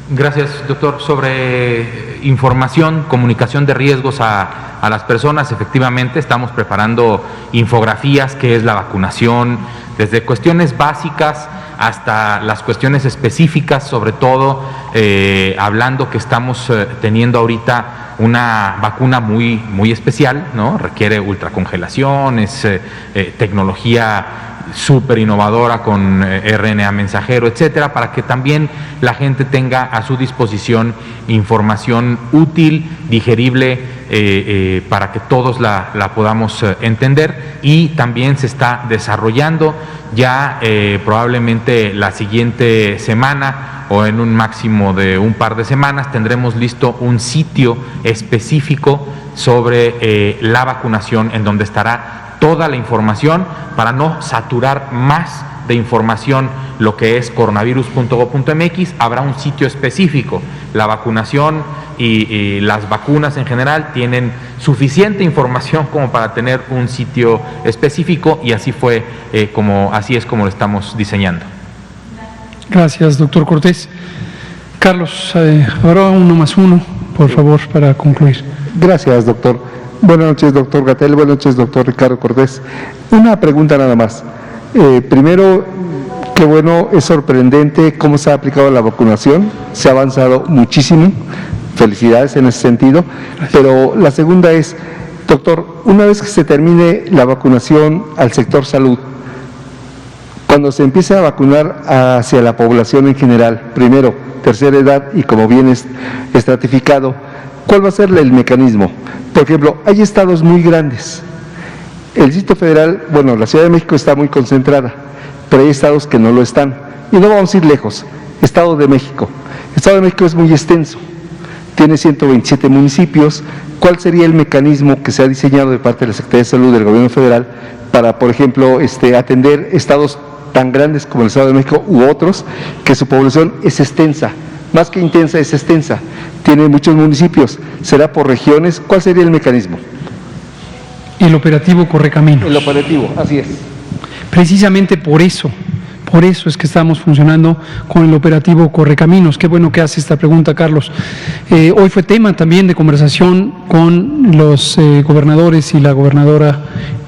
Gracias, doctor. Sobre información, comunicación de riesgos a las personas, efectivamente estamos preparando infografías, que es la vacunación, desde cuestiones básicas hasta las cuestiones específicas, sobre todo hablando que estamos teniendo ahorita una vacuna muy especial, ¿no? Requiere ultracongelación, es tecnología súper innovadora con RNA mensajero, etcétera, para que también la gente tenga a su disposición información útil, digerible, para que todos la podamos entender. Y también se está desarrollando ya probablemente la siguiente semana o en un máximo de un par de semanas tendremos listo un sitio específico sobre la vacunación, en donde estará toda la información para no saturar más de información lo que es coronavirus.gov.mx. Habrá un sitio específico. La vacunación y las vacunas en general tienen suficiente información como para tener un sitio específico, y así es como lo estamos diseñando. Gracias, doctor Cortés. Carlos, ahora 1 más 1, por favor, para concluir. Gracias, doctor. Buenas noches, doctor Gatell. Buenas noches, doctor Ricardo Cortés. Una pregunta nada más. Primero, qué bueno, es sorprendente cómo se ha aplicado la vacunación. Se ha avanzado muchísimo. Felicidades en ese sentido. Pero la segunda es, Doctor, una vez que se termine la vacunación al sector salud, cuando se empiece a vacunar hacia la población en general, primero, tercera edad y como bien es estratificado, ¿cuál va a ser el mecanismo? Por ejemplo, hay estados muy grandes. El Distrito Federal, bueno, la Ciudad de México está muy concentrada, pero hay estados que no lo están. Y no vamos a ir lejos. Estado de México. El Estado de México es muy extenso. Tiene 127 municipios. ¿Cuál sería el mecanismo que se ha diseñado de parte de la Secretaría de Salud del Gobierno Federal para, por ejemplo, atender estados tan grandes como el Estado de México u otros, que su población es extensa? Más que intensa, es extensa. Tiene muchos municipios. ¿Será por regiones? ¿Cuál sería el mecanismo? El operativo Correcaminos. El operativo, así es. Precisamente por eso es que estamos funcionando con el operativo Correcaminos. Qué bueno que hace esta pregunta, Carlos. Hoy fue tema también de conversación con los gobernadores y la gobernadora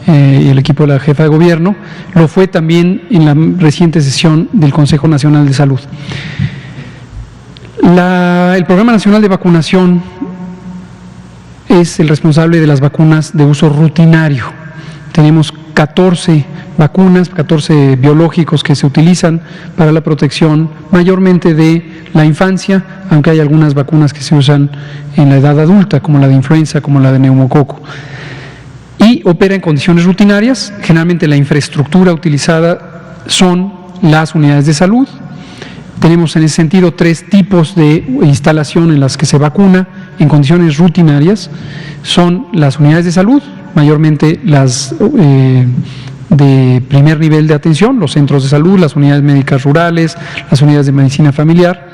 y el equipo de la jefa de gobierno. Lo fue también en la reciente sesión del Consejo Nacional de Salud. El Programa Nacional de Vacunación es el responsable de las vacunas de uso rutinario. Tenemos 14 vacunas, 14 biológicos que se utilizan para la protección mayormente de la infancia, aunque hay algunas vacunas que se usan en la edad adulta, como la de influenza, como la de neumococo. Y opera en condiciones rutinarias. Generalmente la infraestructura utilizada son las unidades de salud. Tenemos en ese sentido 3 tipos de instalación en las que se vacuna en condiciones rutinarias. Son las unidades de salud, mayormente las de primer nivel de atención, los centros de salud, las unidades médicas rurales, las unidades de medicina familiar.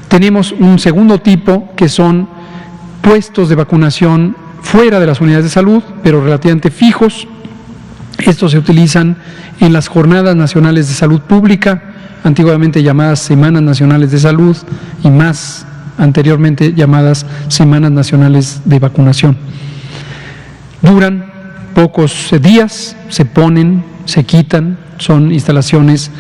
Tenemos un segundo tipo que son puestos de vacunación fuera de las unidades de salud, pero relativamente fijos. Estos se utilizan en las Jornadas Nacionales de Salud Pública, antiguamente llamadas Semanas Nacionales de Salud y más anteriormente llamadas Semanas Nacionales de Vacunación. Duran pocos días, se ponen, se quitan, son instalaciones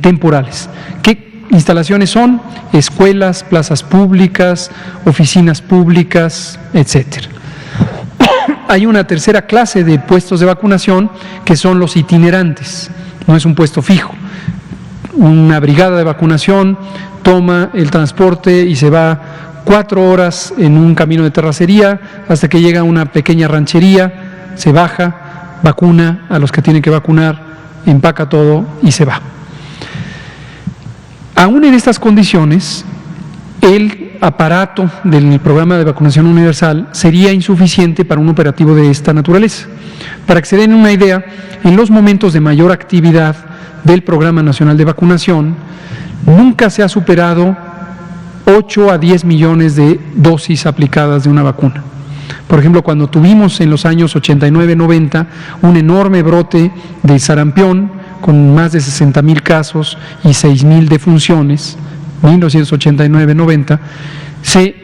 temporales. ¿Qué instalaciones son? Escuelas, plazas públicas, oficinas públicas, etcétera. Hay una tercera clase de puestos de vacunación que son los itinerantes, no es un puesto fijo. Una brigada de vacunación toma el transporte y se va 4 horas en un camino de terracería hasta que llega a una pequeña ranchería, se baja, vacuna a los que tienen que vacunar, empaca todo y se va. Aún en estas condiciones, el aparato del programa de vacunación universal sería insuficiente para un operativo de esta naturaleza. Para que se den una idea, en los momentos de mayor actividad del Programa Nacional de Vacunación, nunca se ha superado 8 a 10 millones de dosis aplicadas de una vacuna. Por ejemplo, cuando tuvimos en los años 89-90 un enorme brote de sarampión con más de 60,000 casos y 6,000 defunciones, 1989-90, se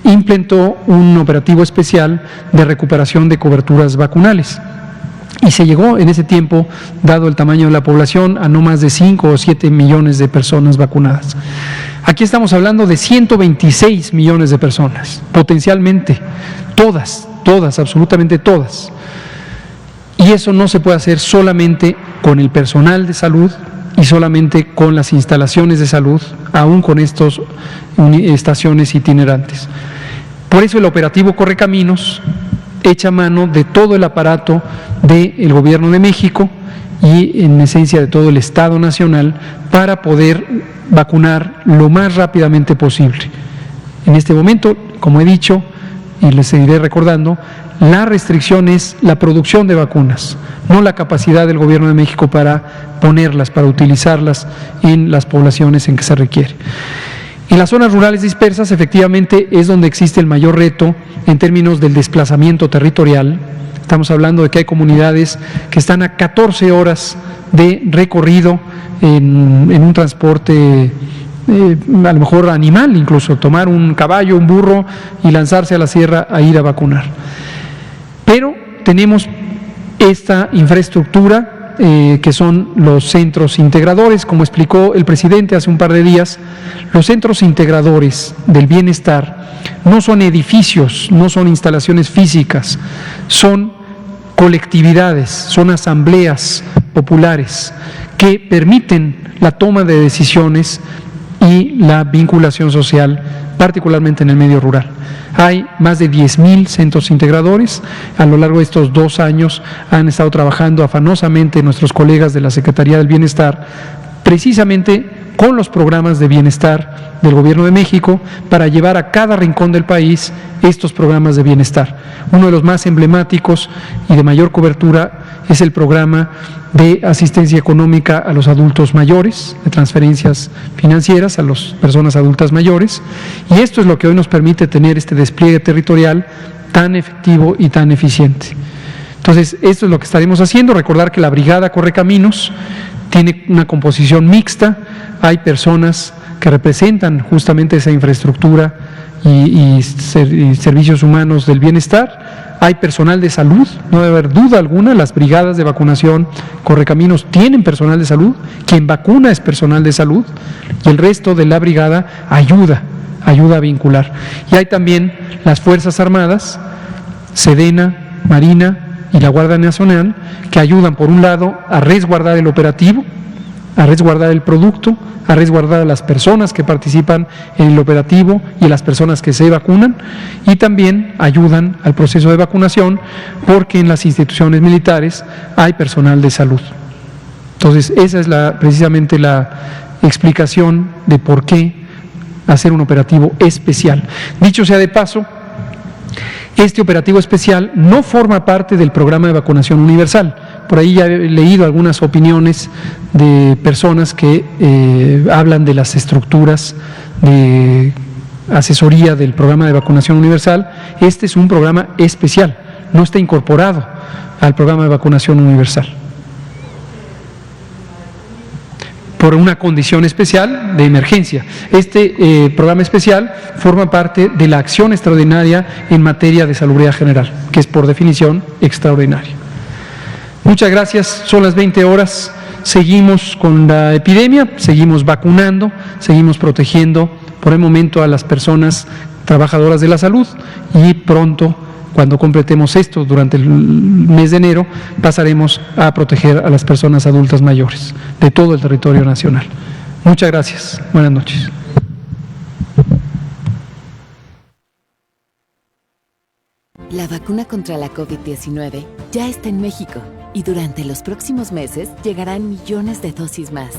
implementó un operativo especial de recuperación de coberturas vacunales. Y se llegó en ese tiempo, dado el tamaño de la población, a no más de 5 o 7 millones de personas vacunadas. Aquí estamos hablando de 126 millones de personas, potencialmente, todas, absolutamente todas. Y eso no se puede hacer solamente con el personal de salud y solamente con las instalaciones de salud, aún con estas estaciones itinerantes. Por eso el operativo Correcaminos echa mano de todo el aparato del Gobierno de México y en esencia de todo el Estado Nacional para poder vacunar lo más rápidamente posible. En este momento, como he dicho y les seguiré recordando, la restricción es la producción de vacunas, no la capacidad del Gobierno de México para ponerlas, para utilizarlas en las poblaciones en que se requiere. En las zonas rurales dispersas, efectivamente, es donde existe el mayor reto en términos del desplazamiento territorial. Estamos hablando de que hay comunidades que están a 14 horas de recorrido en un transporte, a lo mejor animal, incluso tomar un caballo, un burro y lanzarse a la sierra a ir a vacunar. Pero tenemos esta infraestructura que son los centros integradores. Como explicó el presidente hace un par de días, los centros integradores del bienestar no son edificios, no son instalaciones físicas, son colectividades, son asambleas populares que permiten la toma de decisiones y la vinculación social, particularmente en el medio rural. Hay más de 10,000 centros integradores. A lo largo de estos 2 años han estado trabajando afanosamente nuestros colegas de la Secretaría del Bienestar, precisamente con los programas de bienestar del Gobierno de México, para llevar a cada rincón del país estos programas de bienestar. Uno de los más emblemáticos y de mayor cobertura es el programa de asistencia económica a los adultos mayores, de transferencias financieras a las personas adultas mayores, y esto es lo que hoy nos permite tener este despliegue territorial tan efectivo y tan eficiente. Entonces, esto es lo que estaremos haciendo. Recordar que la Brigada Correcaminos tiene una composición mixta, hay personas que representan justamente esa infraestructura y servicios humanos del bienestar, hay personal de salud, no debe haber duda alguna, las brigadas de vacunación Correcaminos tienen personal de salud, quien vacuna es personal de salud y el resto de la brigada ayuda a vincular. Y hay también las Fuerzas Armadas, Sedena, Marina y la Guardia Nacional, que ayudan por un lado a resguardar el operativo, a resguardar el producto, a resguardar a las personas que participan en el operativo y a las personas que se vacunan, y también ayudan al proceso de vacunación porque en las instituciones militares hay personal de salud. Entonces, esa es precisamente la explicación de por qué hacer un operativo especial. Dicho sea de paso, este operativo especial no forma parte del programa de vacunación universal. Por ahí ya he leído algunas opiniones de personas que hablan de las estructuras de asesoría del programa de vacunación universal. Este es un programa especial, no está incorporado al programa de vacunación universal, por una condición especial de emergencia. Este programa especial forma parte de la acción extraordinaria en materia de salubridad general, que es por definición extraordinaria. Muchas gracias, son las 20 horas, seguimos con la epidemia, seguimos vacunando, seguimos protegiendo por el momento a las personas trabajadoras de la salud, y pronto, cuando completemos esto durante el mes de enero, pasaremos a proteger a las personas adultas mayores de todo el territorio nacional. Muchas gracias. Buenas noches. La vacuna contra la COVID-19 ya está en México y durante los próximos meses llegarán millones de dosis más.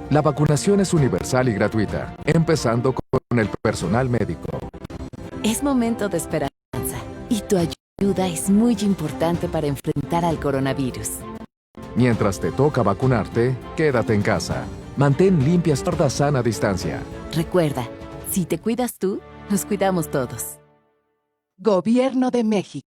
La vacunación es universal y gratuita, empezando con el personal médico. Es momento de esperanza y tu ayuda es muy importante para enfrentar al coronavirus. Mientras te toca vacunarte, quédate en casa. Mantén limpias, guarda sana distancia. Recuerda, si te cuidas tú, nos cuidamos todos. Gobierno de México.